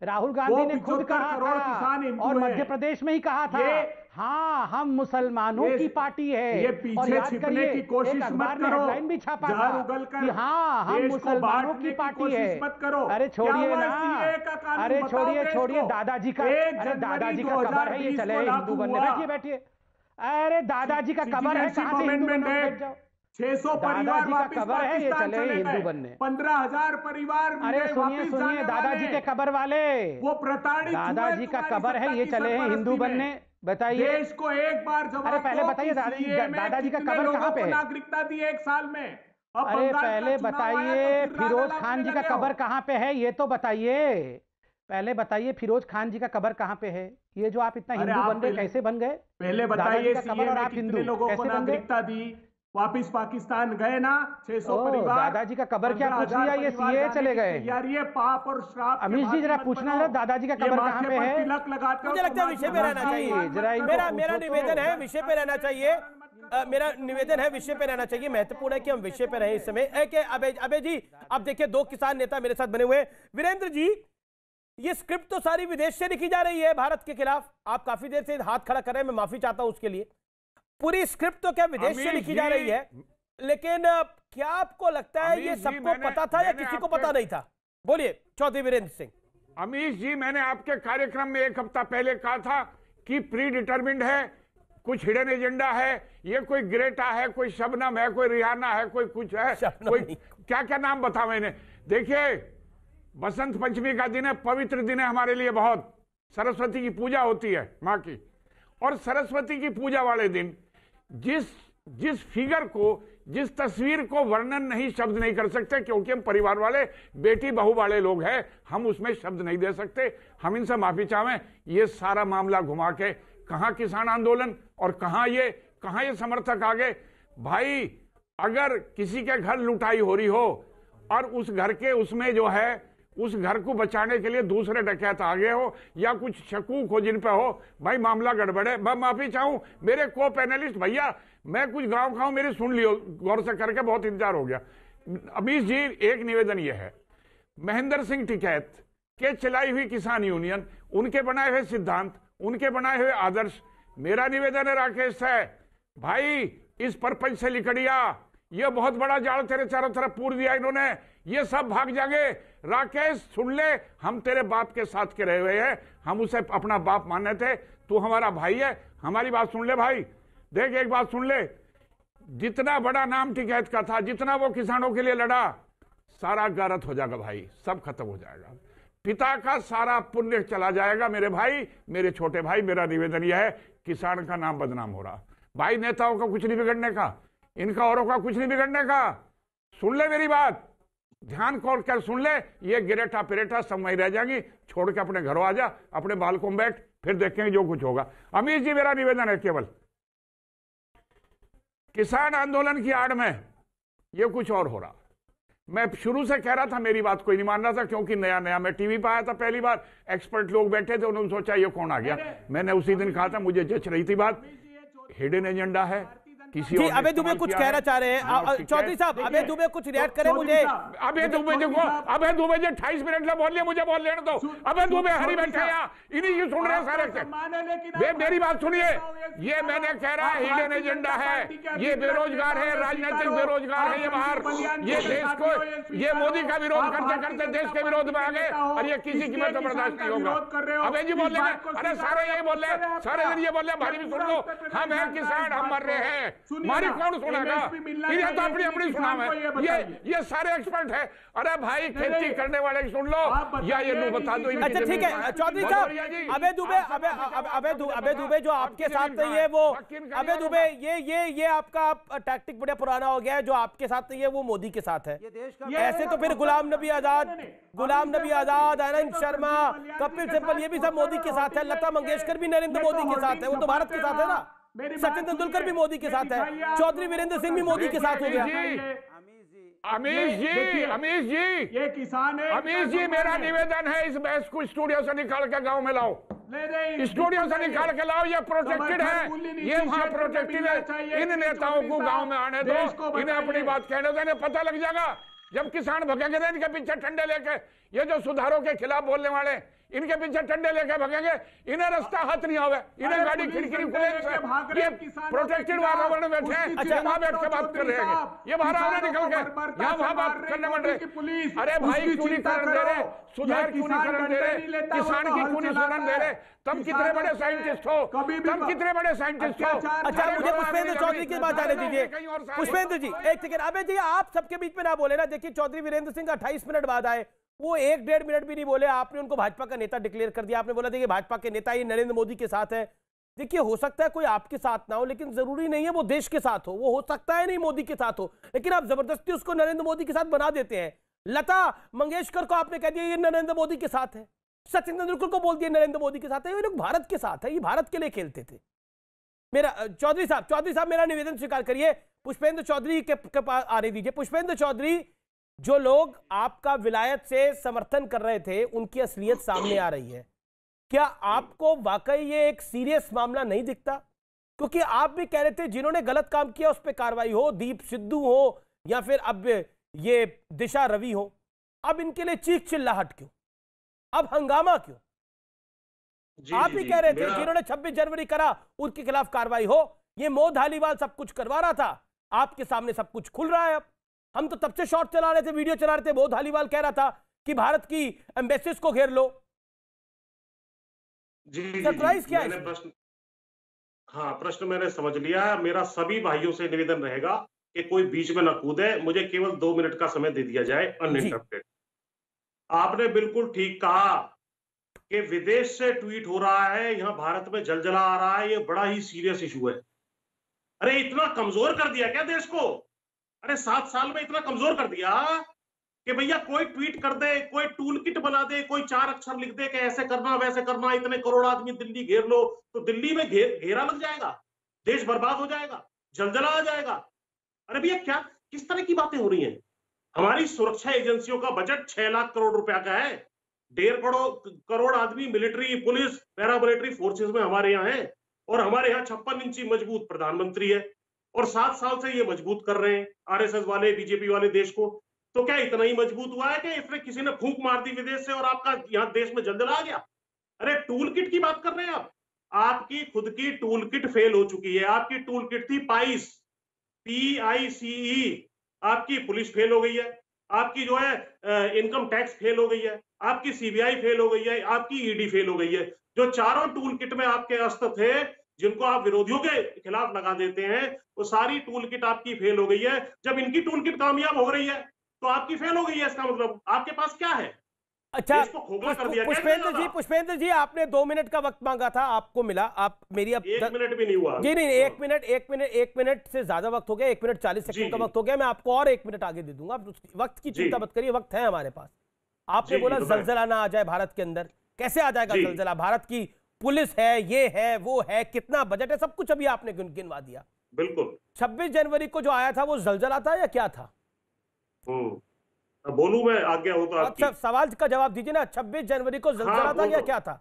राहुल गांधी ने खुद कहा था और मध्य प्रदेश में ही कहा था हाँ हम मुसलमानों की पार्टी है। ये पीछे छिपने की कोशिश मत करो, हेडलाइन भी छापा था कि हाँ हम मुसलमानों की पार्टी है। अरे छोड़िए ना, अरे छोड़िए दादाजी का, अरे दादाजी का कबर है, ये चले हिंदू बनने, बैठिए। अरे दादाजी का कबर है, कहाँ से हिंदू बनने बैठ जाओ। 600 परिवार वापस कबर है, ये चले हिंदू बनने। 15,000 परिवार, अरे सुनिए दादाजी के कबर वाले, वो प्रताड़ित दादाजी का कबर है, ये चले हैं हिंदू बनने। बताइए देश को एक बार जवाब, अरे पहले बताइए दादाजी का कबर कहाँ पे है? नागरिकता दी 1 साल में। अरे पहले बताइए फिरोज खान जी का कबर कहाँ पे है, ये तो बताइए। पहले बताइए फिरोज खान जी का कबर कहाँ पे है? ये जो आप इतना हिंदू बन गए, कैसे बन गए? पहले बताइए, कबर और आप हिंदू लोगों को नागरिकता दी, वापिस पाकिस्तान गए ना 600 परिवार। दादाजी का कबर क्या पूछ लिया, ये सीए चले गए यार, ये पाप और श्राप। अमीश जी जरा पूछना जरा दादाजी का कबर कहाँ पे है? तिलक लगाते हो, मुझे लगता है विषय पे रहना चाहिए। मेरा निवेदन है विषय पे रहना चाहिए। मेरा निवेदन है विषय पे रहना चाहिए। महत्वपूर्ण है कि हम विषय पे रहें इस समय। अबे जी अब देखिए 2 किसान नेता मेरे साथ बने हुए हैं। वीरेंद्र जी, ये स्क्रिप्ट तो सारी विदेश से लिखी जा रही है भारत के खिलाफ। आप काफी देर से हाथ खड़ा कर रहे हैं, मैं माफी चाहता हूं उसके लिए। पूरी स्क्रिप्ट तो क्या विदेश से लिखी जा रही है, लेकिन क्या आपको लगता है ये सबको पता था या किसी को पता नहीं था? बोलिए चौधरी वीरेंद्र सिंह। अमीश जी, मैंने आपके कार्यक्रम में 1 हफ्ता पहले कहा था कि प्री डिटर्मिन्ड है, कुछ हिडन एजेंडा है, ये कोई ग्रेटा है, कोई शबनम है, कोई रिहाना है, कोई कुछ है, कोई क्या क्या नाम बता। मैंने देखिए बसंत पंचमी का दिन है, पवित्र दिन है हमारे लिए बहुत। सरस्वती की पूजा होती है माँ की, और सरस्वती की पूजा वाले दिन जिस फिगर को, जिस तस्वीर को वर्णन नहीं, शब्द नहीं कर सकते, क्योंकि हम परिवार वाले, बेटी बहू वाले लोग हैं, हम उसमें शब्द नहीं दे सकते। हम इनसे माफी चाहें। ये सारा मामला घुमा के कहां किसान आंदोलन और कहां ये समर्थक आ गए। भाई अगर किसी के घर लुटाई हो रही हो और उस घर के उसमें जो है उस घर को बचाने के लिए दूसरे डकैत आगे हो या कुछ शकूक हो जिन पे हो, भाई मामला गड़बड़ है। मैं माफी चाहूं मेरे को पैनलिस्ट भैया, मैं कुछ गांव मेरी सुन लियो गौर से करके, बहुत इंतजार हो गया। अमीश जी, एक निवेदन यह है, महेंद्र सिंह टिकैत के चलाई हुई किसान यूनियन, उनके बनाए हुए सिद्धांत, उनके बनाए हुए आदर्श, मेरा निवेदन है राकेश है, भाई इस परपंच से लिकड़िया, ये बहुत बड़ा जाल तेरे चारों तरफ पूर दिया इन्होंने, ये सब भाग जाएंगे। राकेश सुन ले, हम तेरे बाप के साथ के रहे हुए हैं, हम उसे अपना बाप मानते थे, तू हमारा भाई है, हमारी बात सुन ले भाई। देख एक बात सुन ले, जितना बड़ा नाम टिकैत का था, जितना वो किसानों के लिए लड़ा, सारा गारत हो जाएगा भाई, सब खत्म हो जाएगा, पिता का सारा पुण्य चला जाएगा। मेरे भाई, मेरे छोटे भाई, मेरा निवेदन यह है, किसान का नाम बदनाम हो रहा। भाई नेताओं का कुछ नहीं बिगड़ने का, इनका औरों का कुछ नहीं बिगड़ने का। सुन ले मेरी बात, ध्यान खोल कर सुन ले, ये गिरेटा पिरेटा सब वहीं रह जाएंगी, छोड़ के अपने घरों आ जा, अपने बालकों में बैठ, फिर देखेंगे जो कुछ होगा। अमीश जी, मेरा निवेदन है केवल किसान आंदोलन की आड़ में ये कुछ और हो रहा। मैं शुरू से कह रहा था, मेरी बात कोई नहीं मान रहा था, क्योंकि नया मैं टीवी पर आया था पहली बार, एक्सपर्ट लोग बैठे थे, उन्होंने सोचा ये कौन आ गया। मैंने उसी दिन कहा था, मुझे जच रही थी बात, हिडन एजेंडा है किसी जी। अबे दुबे कुछ कहना चाह रहे हैं चौधरी साहब, अबे दुबे कुछ रिएक्ट करें मुझे। अबे दुबे देखो, अबे दुबे जी 28 मिनट में बोल लिया, मुझे बोल लेने दो। अबे दुबे हरी बैठे यहाँ, इन्हीं की सुन रहे हैं सारे। मेरी बात सुनिए, ये मैंने कह रहा है हिडन एजेंडा है, ये बेरोजगार है, राजनीतिक बेरोजगार है, ये बाहर, ये देश को, ये मोदी का विरोध करते करते देश के विरोध में आ गए, और ये किसी कीमत पर बर्दाश्त नहीं होगा। अबे जी बोल रहे, अरे सारे यही बोल रहे, सारे दिन ये बोल रहे, भारी भी सुन लो, हम हैं किसान, हम मर रहे हैं, हमारी कौन सुनेगा? इन्हें तो अपनी सुना है, ये सारे एक्सपर्ट है। अरे भाई खेती करने वाले सुन लो, या ये लो बता दो। अच्छा ठीक है चौधरी साहब, अबे दुबे जो आपके साथ नहीं है वो, अबे दुबे ये आपका टैक्टिक बड़ा पुराना हो गया है, जो आपके साथ नहीं है वो मोदी के साथ है। ऐसे तो फिर गुलाम नबी आजाद, आनंद शर्मा, कपिल सिब्बल, ये भी सब मोदी के साथ है। लता मंगेशकर भी नरेंद्र मोदी के साथ है, वो तो भारत के साथ है ना। सचिन तेंदुलकर भी मोदी के साथ है, चौधरी वीरेंद्र सिंह भी मोदी के साथ हो गया। अमीश जी ये किसान है। अमीश जी, मेरा निवेदन है इस बहस को स्टूडियो से निकाल के गांव में लाओ, स्टूडियो से निकाल के लाओ। ये प्रोटेक्टेड है, ये वहां प्रोटेक्टेड है। इन नेताओं को गांव में आने दो, इन्हें अपनी बात कहने दो, इन्हें पता लग जाएगा। जब किसान भगेंगे ना इनके पीछे ठंडे लेके, ये जो सुधारों के खिलाफ बोलने वाले इनके पीछे ठंडे लेके भगेंगे, इन्हें रास्ता हाथ नहीं आवे, इन्हें गाड़ी खिड़की खुले, ये प्रोटेक्टेड वातावरण में बैठे हैं, वहां बैठ के बात कर रहे हैं। ये बाहर आने निकल के यहाँ वहां बात करने बन रहे। अरे भाई, क्यों नहीं करण दे रहे, सुधार क्यों नहीं करण दे रहे, किसान की क्यों नहीं सुनन दे रहे? तुम कितने बड़े साइंटिस्ट हो, तुम कितने बड़े साइंटिस्ट हो। अच्छा, मुझे पुष्पेंद्र चौधरी की बात जाने दीजिए। पुष्पेंद्र जी एक सेकंड, अबे जी आप सबके बीच में ना बोले ना। देखिए, चौधरी वीरेंद्र सिंह 28 मिनट बाद आए, वो 1-1.5 मिनट भी नहीं बोले। आपने उनको भाजपा का नेता डिक्लेयर कर दिया। आपने बोला देखिए भाजपा के नेता ये नरेंद्र मोदी के साथ है। देखिए, हो सकता है कोई आपके साथ ना हो, लेकिन जरूरी नहीं है वो देश के साथ हो। वो हो सकता है नहीं मोदी के साथ हो, लेकिन आप जबरदस्ती उसको नरेंद्र मोदी के साथ बना देते हैं। लता मंगेशकर को आपने कह दिया ये नरेंद्र मोदी के साथ है, सचिन तेंदुलकर को बोल दिया नरेंद्र मोदी के साथ है। ये लोग भारत के साथ है, ये भारत के लिए खेलते थे। मेरा चौधरी साहब मेरा निवेदन स्वीकार करिए। पुष्पेंद्र चौधरी के पास आने दीजिए। पुष्पेंद्र चौधरी, जो लोग आपका विलायत से समर्थन कर रहे थे उनकी असलियत सामने आ रही है। क्या आपको वाकई ये एक सीरियस मामला नहीं दिखता? क्योंकि आप भी कह रहे थे जिन्होंने गलत काम किया उस पर कार्रवाई हो, दीप सिद्धू हो या फिर अब ये दिशा रवि हो, अब इनके लिए चीख चिल्लाहट क्यों, अब हंगामा क्यों? आप ही कह रहे थे जिन्होंने 26 जनवरी करा उनके खिलाफ कार्रवाई हो। ये मो धालीवाल सब कुछ करवा रहा था, आपके सामने सब कुछ खुल रहा है। अब हम तो तब से शॉर्ट चला रहे थे, वीडियो चला रहे थे, मो धालीवाल कह रहा था कि भारत की एम्बेसीज को घेर लो। सरप्राइज क्या है? प्रश्न, हाँ, प्रश्न मैंने समझ लिया। मेरा सभी भाइयों से निवेदन रहेगा कि कोई बीच में न कूदे, मुझे केवल 2 मिनट का समय दे दिया जाए अनइंटरप्टेड। आपने बिल्कुल ठीक कहा कि विदेश से ट्वीट हो रहा है, यहां भारत में जलजला आ रहा है, ये बड़ा ही सीरियस इशू है। अरे इतना कमजोर कर दिया क्या देश को? अरे 7 साल में इतना कमजोर कर दिया कि भैया कोई ट्वीट कर दे, कोई टूल किट बना दे, कोई 4 अक्षर लिख दे कि ऐसे करना वैसे करना, इतने करोड़ आदमी दिल्ली घेर लो, तो दिल्ली में घेरा लग जाएगा, देश बर्बाद हो जाएगा, जलजला आ जाएगा। अरे भैया क्या किस तरह की बातें हो रही हैं? हमारी सुरक्षा एजेंसियों का बजट 6 लाख करोड़ रुपया का है। 1.5 करोड़ आदमी मिलिट्री, पुलिस, पैरामिलिट्री फोर्सेस में हमारे यहाँ है, और हमारे यहाँ 56 इंची मजबूत प्रधानमंत्री है, और 7 साल से ये मजबूत कर रहे हैं आरएसएस वाले, बीजेपी वाले देश को। तो क्या इतना ही मजबूत हुआ है कि इसमें किसी ने फूंक मार दी विदेश से और आपका यहाँ देश में जलजला आ गया? अरे टूल किट की बात कर रहे हैं आप। आपकी खुद की टूल किट फेल हो चुकी है। आपकी टूल किट थी पाइस, PICE। आपकी पुलिस फेल हो गई है, आपकी जो है इनकम टैक्स फेल हो गई है, आपकी CBI फेल हो गई है, आपकी ED फेल हो गई है। जो चारों टूल किट में आपके अस्त्र थे जिनको आप विरोधियों के खिलाफ लगा देते हैं, वो सारी टूल किट आपकी फेल हो गई है। जब इनकी टूल किट कामयाब हो रही है तो आपकी फेल हो गई है। इसका मतलब आपके पास क्या है? अच्छा, कर दिया। पुष्पेंद्र जी आपने 2 मिनट का वक्त मांगा था, आपको मिला। आप मेरी अब 1 मिनट भी नहीं हुआ जी। नहीं, 1 मिनट से ज्यादा वक्त हो गया, 1 मिनट 40 सेकंड का वक्त हो गया। मैं आपको और 1 मिनट आगे दे दूंगा, वक्त की चिंता मत करिए, वक्त है हमारे पास। आपने बोला जलजला ना आ जाए भारत के अंदर, कैसे आ जाएगा जलजला? भारत की पुलिस है, ये है, वो है, कितना बजट है, सब कुछ अभी आपने गिनवा दिया। बिल्कुल। 26 जनवरी को जो आया था वो जलजला था या क्या था? बोलूं मैं? आज्ञा हो तो आपकी। अच्छा, सवाल का जवाब दीजिए ना। 26 जनवरी को जलजला था या क्या था?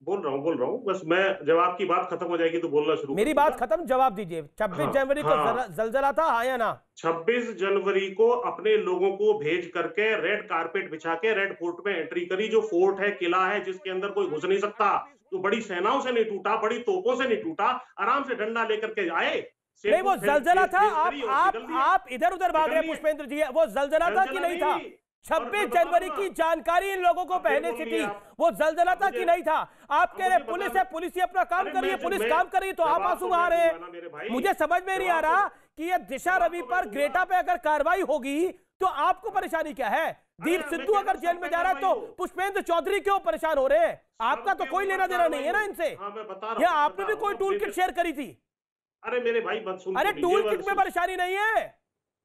बोल रहा हूँ। बस मैं जब आपकी बात खत्म हो जाएगी तो बोलना शुरू। मेरी बात खत्म, जवाब दीजिए। 26 जनवरी को जलजला था, हाँ या ना? 26 जनवरी को अपने लोगों को भेज करके रेड कारपेट बिछा के रेड फोर्ट में एंट्री करी। जो फोर्ट है, किला है, जिसके अंदर कोई घुस नहीं सकता, जो बड़ी सेनाओं से नहीं टूटा, बड़ी तोपों से नहीं टूटा, आराम से डंडा लेकर के आए। नहीं, वो जलजला था। आप इधर उधर भाग रहे हैं पुष्पेंद्र जी। वो जलजला था कि नहीं था? 26 जनवरी की जानकारी इन लोगों को पहले से थी। वो जलजला था कि नहीं था? आप कह रहे पुलिस है, पुलिस ही अपना काम कर रही है, पुलिस काम कर रही है, तो आप आंसू बहा रहे हैं। मुझे समझ में नहीं आ रहा कि ये दिशा रवि पर, ग्रेटा पे अगर कार्रवाई होगी तो आपको परेशानी क्या है? दीप सिद्धू अगर जेल में जा रहा है तो पुष्पेंद्र चौधरी क्यों परेशान हो रहे हैं? आपका तो कोई लेना देना नहीं है ना इनसे। या आपने भी कोई टूल किट शेयर करी थी? अरे मेरे भाई, अरे टूल किट में परेशानी नहीं है,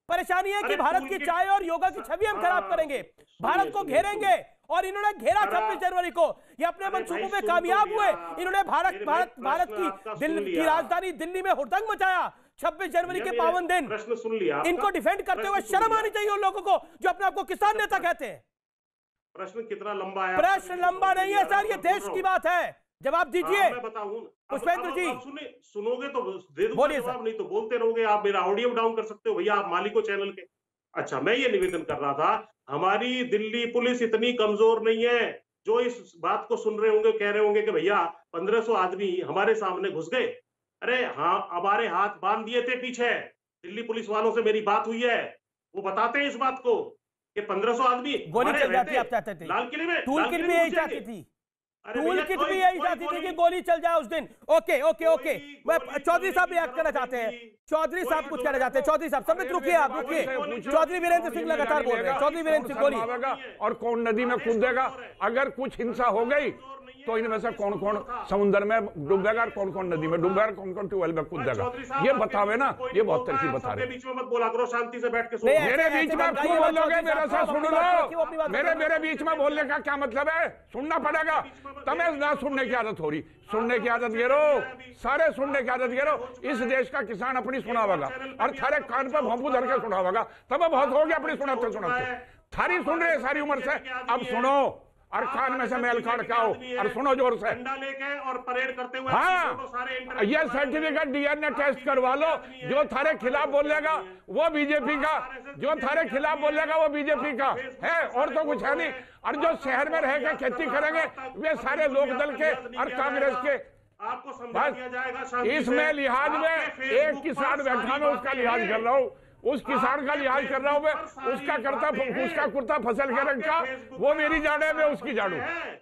परेशानी है कि भारत की चाय और योगा की छवि हम खराब करेंगे, भारत को घेरेंगे, और इन्होंने घेरा 26 जनवरी को। ये अपने मंसूबों में कामयाब हुए। इन्होंने भारत की राजधानी दिल्ली में हुड़दंग मचाया 26 जनवरी के पावन दिन। प्रश्न सुन लिया, इनको डिफेंड करते हुए शर्म आनी चाहिए उन लोगों को जो अपने आप को किसान नेता कहते हैं। प्रश्न कितना लंबा है? प्रश्न लंबा नहीं है सर, ये देश की बात है। जवाब दीजिए। मैं बताऊं पुष्पेंद्र जी, सुनोगे तो दे दूंगा जवाब, नहीं तो बोलते रहोगे। आप मेरा ऑडियो डाउन कर सकते हो भैया, आप मालिक हो चैनल के। अच्छा, मैं ये निवेदन कर रहा था, हमारी दिल्ली पुलिस इतनी कमजोर नहीं है। जो इस बात को सुन रहे होंगे कह रहे होंगे कि भैया 1500 आदमी हमारे सामने घुस गए। अरे हाँ, हमारे हाथ बांध दिए थे पीछे। दिल्ली पुलिस वालों से मेरी बात हुई है, वो बताते हैं इस बात को कि 1500 आदमी गोली चल जाती, आप चाहते थे लाल किले में, टूल किट भी यही चाहती थी, टूल किट भी यही चाहती थी कि गोली चल जाए उस दिन। ओके ओके ओके, मैं चौधरी साहब रिएक्ट करना चाहते हैं। चौधरी साहब कुछ कहना चाहते हैं। चौधरी साहब, समित रुकिए, आप रुकिए। चौधरी वीरेंद्र सिंह लगातार बोल रहे हैं। चौधरी वीरेंद्र सिंह बोलिए। और कौन नदी में कूदेगा? अगर कुछ हिंसा हो गई तो इनमें से कौन कौन समुद्र में डूबेगा, कौन कौन नदी में डूबेगा, कौन कौन ट्यूबवेल में कूदेगा, ये बतावे ना। ये बहुत तरकीब बता रहे। बीच में मत बोला करो, शांति से बैठ के सुनो। मेरे बीच में आप क्यों बोलोगे? मेरे साथ सुन लो। मेरे बीच में बोलने का क्या मतलब है? सुनना पड़ेगा। तमें ना सुनने की आदत हो रही, सुनने की आदत गिरो, सारे सुनने की आदत गिरो। इस देश का किसान अपनी सुनावेगा और थारे कान पर भोंपू धर के सुनावेगा, तब बहुत हो गया अपनी सुनाते सुनाते। थारी सुन रहे सारी उम्र से, अब सुनो और कान में से मेल काट के आओ और सुनो जोर से। डंडा लेके और परेड करते हुए हाँ, ये सर्टिफिकेट डीएनए टेस्ट करवा लो। जो थारे खिलाफ बोलेगा वो बीजेपी का, जो थारे खिलाफ बोलेगा वो बीजेपी का है, और तो कुछ है नहीं। और जो शहर में रह के खेती करेंगे वे सारे लोक दल के और कांग्रेस के। आपको समझा दिया जाएगा। इसमें लिहाज में एक किसान बैठा, मैं उसका लिहाज कर रहा हूँ, उस किसान का लिहाज कर रहा हूं मैं। उसका कुर्ता फसल के रंग का, वो मेरी जाने में उसकी जानू।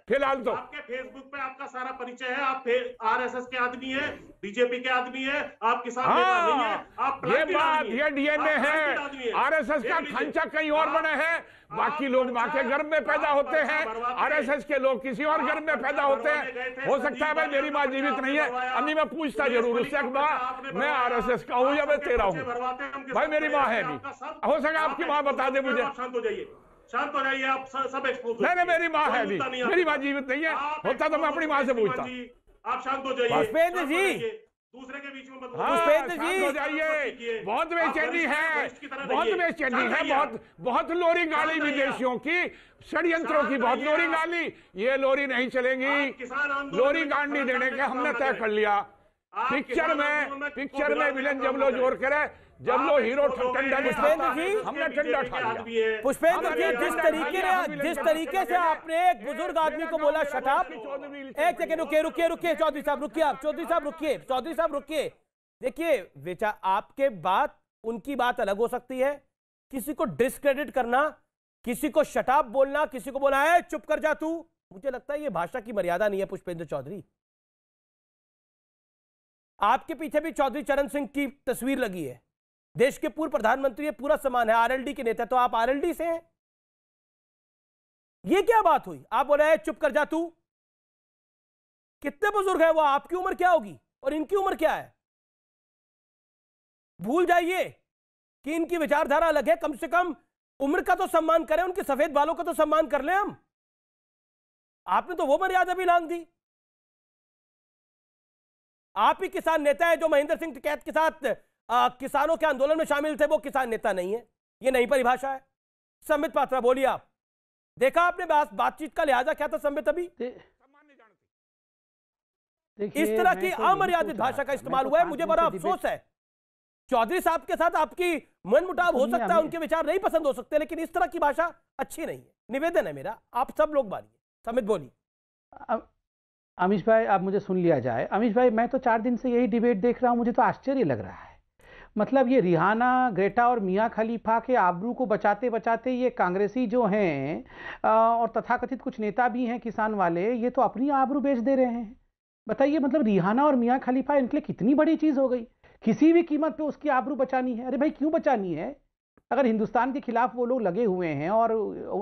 फिलहाल तो आपके फेसबुक पे आपका सारा परिचय है। आप आरएसएस के आदमी है, बीजेपी के आदमी है, आप किसान नेता नहीं है। आप ये बात, ये डीएनए है। आरएसएस का खांचा कहीं और बने हैं, बाकी लोग माँ के गर्भ में पैदा होते हैं, आरएसएस के लोग किसी और गर्भ में पैदा होते हैं। हो सकता है भाई मेरी माँ जीवित नहीं है, अभी मैं पूछता जरूर उससे, मैं आरएसएस का हूँ या मैं तेरा हूँ? भाई मेरी माँ है नहीं, हो सके आपकी माँ बता दे मुझे। शांत हो जाइए, शांत हो जाइए, आप सब एक्सपोज। नहीं, मेरी माँ है नहीं, मेरी माँ जीवित नहीं है। होता तो मैं अपनी माँ से पूछता। आप शांत हो जाइए। पुष्पेंद्र जी, दूसरे के बीच में मत हो जाइए। बहुत बेचैनी है, बहुत बेचैनी है, बहुत लोरी गाली विदेशियों की, षड्यंत्रों की बहुत लोरी गाली। ये लोरी नहीं चलेगी, लोरी गांड नहीं देने के हमने तय कर लिया। पिक्चर में विलन जब लो जोर करे, जब लो हीरो ठंडा हमने ठंडा ठा लिया। पुष्पेंद्र जी, जिस तरीके से आपने एक बुजुर्ग आदमी को बोला शट अप, एक सेकंड रुकिए चौधरी साहब रुकिए, आप चौधरी साहब रुकिए। देखिए आपके बात, उनकी बात अलग हो सकती है। किसी को डिस्क्रेडिट करना, किसी को शट अप बोलना, किसी को बोला है चुप कर जा तू, मुझे लगता है ये भाषा की मर्यादा नहीं है। पुष्पेंद्र चौधरी, आपके पीछे भी चौधरी चरण सिंह की तस्वीर लगी है, देश के पूर्व प्रधानमंत्री है, पूरा सम्मान है, आरएलडी के नेता, तो आप आरएलडी से हैं। ये क्या बात हुई? आप बोले हैं चुप कर जा तू। कितने बुजुर्ग है वो? आपकी उम्र क्या होगी और इनकी उम्र क्या है? भूल जाइए कि इनकी विचारधारा अलग है। कम से कम उम्र का तो सम्मान करें, उनके सफेद बालों का तो सम्मान कर लें हम। आपने तो वो मर्यादा भी लांघ दी। आप ही किसान नेता है जो महेंद्र सिंह टिकैत के साथ किसानों के आंदोलन में शामिल थे, वो किसान नेता नहीं है। ये नई परिभाषा है। संबित पात्रा बोलिए, आप देखा आपने बातचीत का लिहाजा क्या था संबित? अभी इस तरह की अमर्यादित भाषा का इस्तेमाल हुआ है। मुझे बड़ा अफसोस है। चौधरी साहब के साथ आपकी मनमुटाव हो सकता है, उनके विचार नहीं पसंद हो सकते, लेकिन इस तरह की भाषा अच्छी नहीं है। निवेदन है मेरा, आप सब लोग मानिए। संबित बोलिए। अमीश भाई, आप मुझे सुन लिया जाए। अमीश भाई, मैं तो 4 दिन से यही डिबेट देख रहा हूं, मुझे तो आश्चर्य लग रहा है। मतलब ये रिहाना, ग्रेटा और मियां खलीफा के आबरू को बचाते बचाते ये कांग्रेसी जो हैं और तथाकथित कुछ नेता भी हैं किसान वाले, ये तो अपनी आबरू बेच दे रहे हैं। बताइए, मतलब रिहाना और मियां खलीफा इनके लिए कितनी बड़ी चीज़ हो गई। किसी भी कीमत पे उसकी आबरू बचानी है। अरे भाई, क्यों बचानी है? अगर हिंदुस्तान के खिलाफ वो लोग लगे हुए हैं और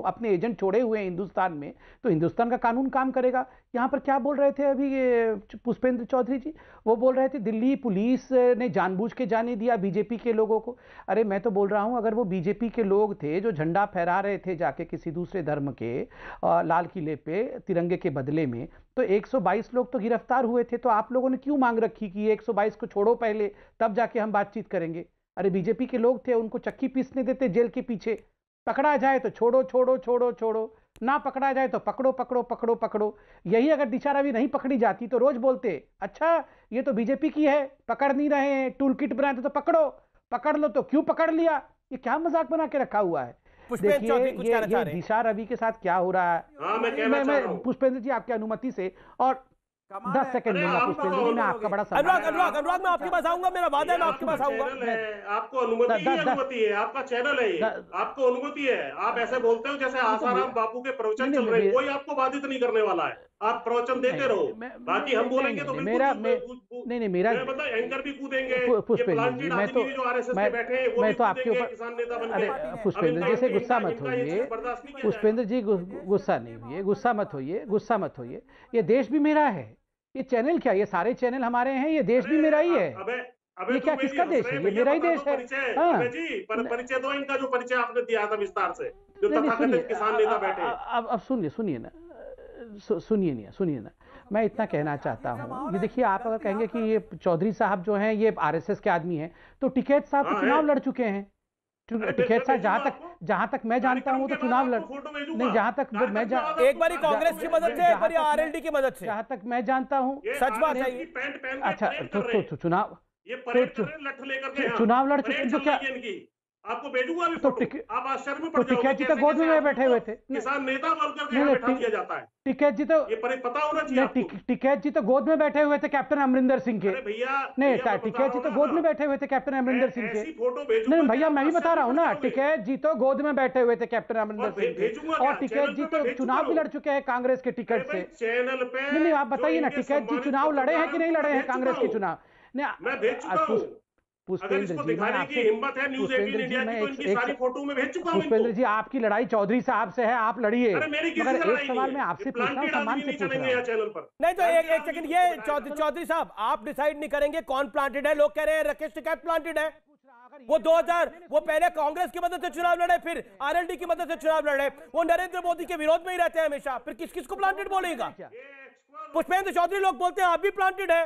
अपने एजेंट छोड़े हुए हैं हिंदुस्तान में, तो हिंदुस्तान का कानून काम करेगा। यहाँ पर क्या बोल रहे थे अभी ये पुष्पेंद्र चौधरी जी? वो बोल रहे थे दिल्ली पुलिस ने जानबूझ के जाने दिया बीजेपी के लोगों को। अरे मैं तो बोल रहा हूँ, अगर वो बीजेपी के लोग थे जो झंडा फहरा रहे थे जाके किसी दूसरे धर्म के लाल किले पे तिरंगे के बदले में, तो 122 लोग तो गिरफ्तार हुए थे। तो आप लोगों ने क्यों मांग रखी कि 122 को छोड़ो पहले, तब जाके हम बातचीत करेंगे? अरे बीजेपी के लोग थे, उनको चक्की पीसने देते जेल के पीछे। पकड़ा जाए तो छोड़ो छोड़ो छोड़ो छोड़ो, ना पकड़ा जाए तो पकड़ो पकड़ो पकड़ो पकड़ो। यही अगर दिशा रवि नहीं पकड़ी जाती तो रोज बोलते अच्छा ये तो बीजेपी की है, पकड़ नहीं रहे हैं, टूल किट बनाते तो पकड़ो, पकड़ लो तो क्यों पकड़ लिया? ये क्या मजाक बना के रखा हुआ है? देखिए ये दिशा रवि के साथ क्या हो रहा है। मैं पुष्पेंद्र जी आपकी अनुमति से और 10 सेकंड दूंगा पुष्पेंद्र जी, मैं आपका बड़ा अनुराग मैं आपके पास आऊंगा, मेरा वादा है मैं आपके पास आऊंगा। आपको अनुमति है, आपका चैनल है, आपको अनुमति है। आप ऐसे बोलते हो जैसे आसाराम बापू के प्रवचन चल रहे हैं, कोई आपको बाधित नहीं करने वाला है। आप प्रवचन देते रहो, बाकी हम बोलेंगे तो मेरा मतलब एंकर भी कूदेंगे। पुष्पेंद्र जी मैं तो आपके ऊपर, अरे पुष्पेंद्र जी से गुस्सा मत होइए, पुष्पेंद्र जी गुस्सा नहीं होइए, गुस्सा मत होइए, गुस्सा मत होइए। ये देश भी मेरा है, ये चैनल क्या, ये सारे चैनल हमारे हैं, ये देश भी मेरा ही है। ये क्या किसका देश है? ये मेरा ही देश है। परिचय दो इनका, जो परिचय आपने दिया था विस्तार से, जो तथाकथित किसान नेता बैठे। अब सुनिए ना, सुनिए ना, मैं इतना कहना चाहता हूँ। ये देखिए, आप अगर कहेंगे कि ये चौधरी साहब जो हैं ये आरएसएस के आदमी हैं, तो टिकैत साहब तो चुनाव लड़ चुके हैं। टिकैत साहब जहां तक मैं जानता हूं तो चुनाव नहीं, जहां तक मैं एक बारी कांग्रेस की मदद से, एक बारी आरएलडी की मदद से, जहां तक मैं जानता हूं सच बात है। अच्छा तो चुनाव लड़ चुके तो क्या आपको भेजूंगा भी फोटो, आप आश्चर्य में पड़ जाओगे। टिकैत जी तो गोद में बैठे हुए थे, किसान नेता बोलकर बैठा दिया जाता है। टिकैत जी तो ये पता होना चाहिए। टिकैत जी तो गोद में बैठे हुए थे कैप्टन अमरिंदर सिंह के। भैया नहीं, टिकैत जी तो गोद में बैठे हुए थे कैप्टन अमरिंदर सिंह के। नहीं भैया, मैं भी बता रहा हूँ ना, टिकैत जी तो गोद में बैठे हुए थे कैप्टन अमरिंदर सिंह के, और टिकैत जी तो चुनाव भी लड़ चुके हैं कांग्रेस के टिकट से। चैनल पे नहीं, आप बताइए ना, टिकैत जी चुनाव लड़े हैं कि नहीं लड़े हैं कांग्रेस के चुनाव? मैं भेज चुका हूं। पुष्पेंद्र जी, दिखाने की हिम्मत है न्यूज़ 18 इंडिया की, तो इनकी सारी फोटो में भेज चुका हूं। पुष्पेंद्र जी, आपकी लड़ाई चौधरी साहब से है, आप लड़िए। मगर एक सवाल मैं आपसे पूछ रहा हूं, सम्मान से पूछ रहा हूं। चैनल पर नहीं तो एक सेकंड, ये चौधरी साहब आप डिसाइड नहीं करेंगे कौन प्लांटेड है? लोग कह रहे हैं राकेश टिकैत प्लांटेड है। वो पहले कांग्रेस की मदद से चुनाव लड़े, फिर आरएलडी की मदद से चुनाव लड़े, वो नरेंद्र मोदी के विरोध में ही रहते हैं हमेशा, फिर किसको प्लांटेड बोलेगा? पुष्पेंद्र चौधरी लोग बोलते हैं आप भी प्लांटेड है।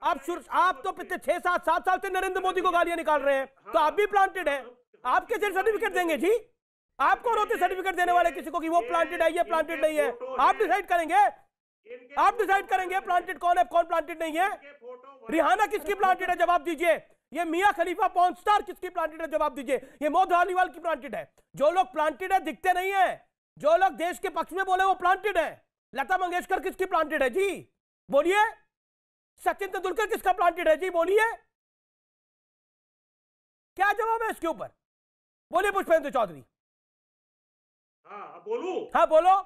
आप तो पिछले 6-7 साल से नरेंद्र मोदी को गालियां निकाल रहे हैं, तो आप भी प्लांटेड है। आप कैसे सर्टिफिकेट देंगे जी? आपको रोते सर्टिफिकेट देने वाले किसी को कि वो प्लांटेड है, ये प्लांटेड नहीं है? आप डिसाइड करेंगे प्लांटेड कौन है, कौन प्लांटेड नहीं है? रिहाना किसकी प्लांटेड है, जवाब दीजिए। ये मियां खलीफा पॉर्न स्टार किसकी प्लांटेड है, जवाब दीजिए। ये मौद धालीवाल की प्लांटेड है। जो लोग प्लांटेड है दिखते नहीं है, जो लोग देश के पक्ष में बोले वो प्लांटेड है। लता मंगेशकर किसकी प्लांटेड है जी, बोलिए। सचिन तेंदुलकर किसका प्लांटेड है जी, बोलिए। क्या जवाब है इसके ऊपर, बोलिए पुष्पेंद्र चौधरी। हाँ बोलूं? हाँ बोलो,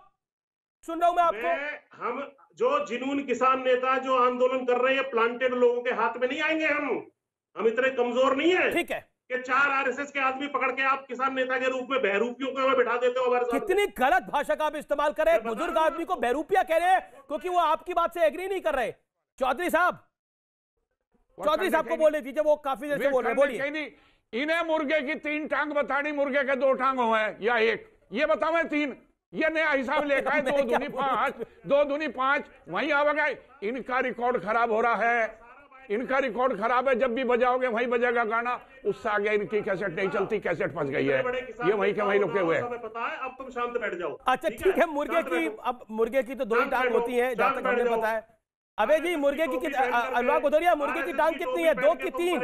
सुन रहा हूं मैं आपको। हम जो जिनून किसान नेता जो आंदोलन कर रहे हैं, प्लांटेड लोगों के हाथ में नहीं आएंगे। हम इतने कमजोर नहीं है, ठीक है, कि 4 आरएसएस के आदमी पकड़ के आप किसान नेता के रूप में बहरूपियों को हमें बैठा देते हो हमारे साथ। कितनी गलत भाषा का आप इस्तेमाल कर रहे हैं। बुजुर्ग आदमी को बहरूपिया कह रहे हैं क्योंकि वो आपकी बात से एग्री नहीं कर रहे। चौधरी साहब को बोले दीजिए, वो काफी देर से बोल रहे हैं, बोलिए। इन्हें मुर्गे की 3 टांग बतानी, मुर्गे के 2 टांग हुए या 1, ये बताओ। 3 ये नया हिसाब लेखा है। 2 दूनी 5, 2 दूनी 5 वहीं आवेगा। इनका रिकॉर्ड खराब हो रहा है, इनका रिकॉर्ड खराब है। जब भी बजाओगे वहीं बजेगा गाना, उससे आगे इनकी कैसेट नहीं चलती, कैसेट फंस गई है। ये वहीं के वहीं रुके हुए हैं। पता है, अब तुम शांत बैठ जाओ। अच्छा ठीक है, मुर्गे की तो 2 ही टांग होती है, जहां तक हमें पता है। अबे जी, मुर्गे की अनुराग भदौरिया, मुर्गे की टांग कितनी है, 2 की 3?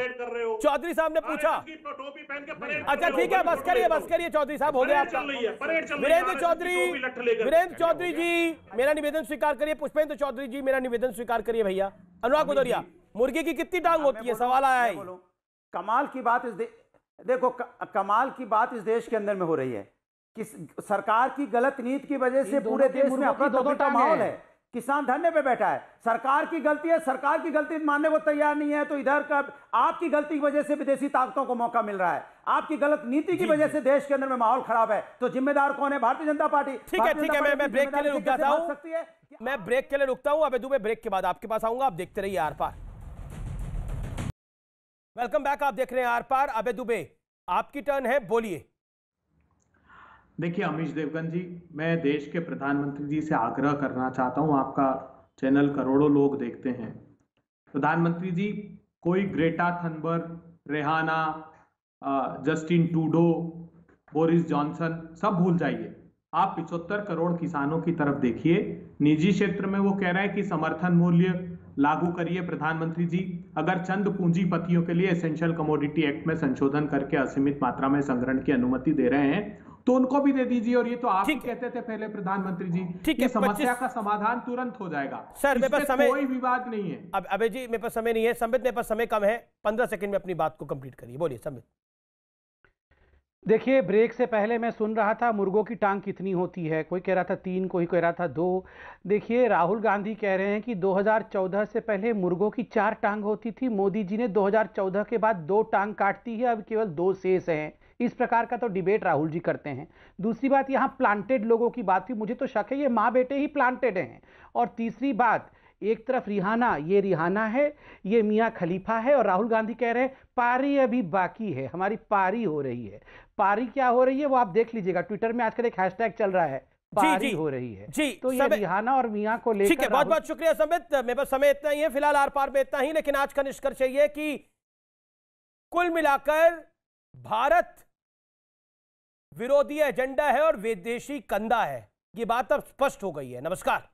चौधरी साहब ने पूछा। अच्छा ठीक है, बस करिए चौधरी साहब, हो गया आपका। वीरेंद्र चौधरी जी मेरा निवेदन स्वीकार करिए। पुष्पेंद्र चौधरी जी मेरा निवेदन स्वीकार करिए भैया। अनुराग भदौरिया, मुर्गे की कितनी टांग होती है, सवाल आया है। कमाल की बात देखो, कमाल की बात इस देश के अंदर में हो रही है कि सरकार की गलत नीति की वजह से पूरे देश में अफरा-तफरी का माहौल है। किसान धरने पे बैठा है, सरकार की गलती है, सरकार की गलती मानने को तैयार नहीं है, तो इधर का आपकी गलती की वजह से विदेशी ताकतों को मौका मिल रहा है। आपकी गलत नीति की वजह से देश के अंदर में माहौल खराब है, तो जिम्मेदार कौन है? भारतीय जनता पार्टी। ठीक है, मैं ब्रेक के लिए रुक जाता हूं, मैं ब्रेक के लिए रुकता हूं। अबे दुबे, ब्रेक के बाद आपके पास आऊंगा, आप देखते रहिए आर पार। वेलकम बैक, आप देख रहे हैं आर पार। अबे दुबे, आपकी टर्न है, बोलिए। देखिए अमीश देवगन जी, मैं देश के प्रधानमंत्री जी से आग्रह करना चाहता हूं, आपका चैनल करोड़ों लोग देखते हैं। प्रधानमंत्री जी, कोई Greta Thunberg, Rehana, Justin Trudeau, Boris Johnson सब भूल जाइए। आप 75 करोड़ किसानों की तरफ देखिए। निजी क्षेत्र में वो कह रहे हैं कि समर्थन मूल्य लागू करिए प्रधानमंत्री जी। अगर चंद पूंजीपतियों के लिए एसेंशियल कमोडिटी एक्ट में संशोधन करके असीमित मात्रा में संग्रहण की अनुमति दे रहे हैं तो उनको भी दे दीजिए। और ये तो आप ही कहते थे पहले प्रधानमंत्री जी, ठीक है, समस्या का समाधान तुरंत हो जाएगा। सर मेरे पास समय, कोई विवाद नहीं है। अब अबे जी मेरे पास समय नहीं है। संबित, मेरे पास समय कम है, 15 सेकंड में अपनी बात को कंप्लीट करिए। बोलिए संबित। देखिए, ब्रेक से पहले मैं सुन रहा था मुर्गों की टांग कितनी होती है, कोई कह रहा था 3, कोई कह रहा था 2। देखिए, राहुल गांधी कह रहे हैं कि 2014 से पहले मुर्गों की 4 टांग होती थी, मोदी जी ने 2014 के बाद 2 टांग काट दी है, अब केवल 2 शेष हैं। इस प्रकार का तो डिबेट राहुल जी करते हैं। दूसरी बात, यहाँ प्लांटेड लोगों की बात हुई, मुझे तो शक है ये माँ बेटे ही प्लांटेड हैं। और तीसरी बात, एक तरफ रिहाना, ये रिहाना है, ये मियाँ खलीफा है, और राहुल गांधी कह रहे हैं पारी अभी बाकी है, हमारी पारी हो रही है। पारी क्या हो रही है वो आप देख लीजिएगा, ट्विटर में आजकल एक हैशटैग चल रहा है, पारी हो रही है जी। तो ये रिहाना और मियाँ को लेकर, ठीक है, बहुत बहुत शुक्रिया संबित। मेरे पास समय इतना ही है फिलहाल, आर पार में इतना ही। लेकिन आज का निष्कर्ष ये कि कुल मिलाकर भारत विरोधी एजेंडा है और विदेशी कंधा है, ये बात अब स्पष्ट हो गई है। नमस्कार।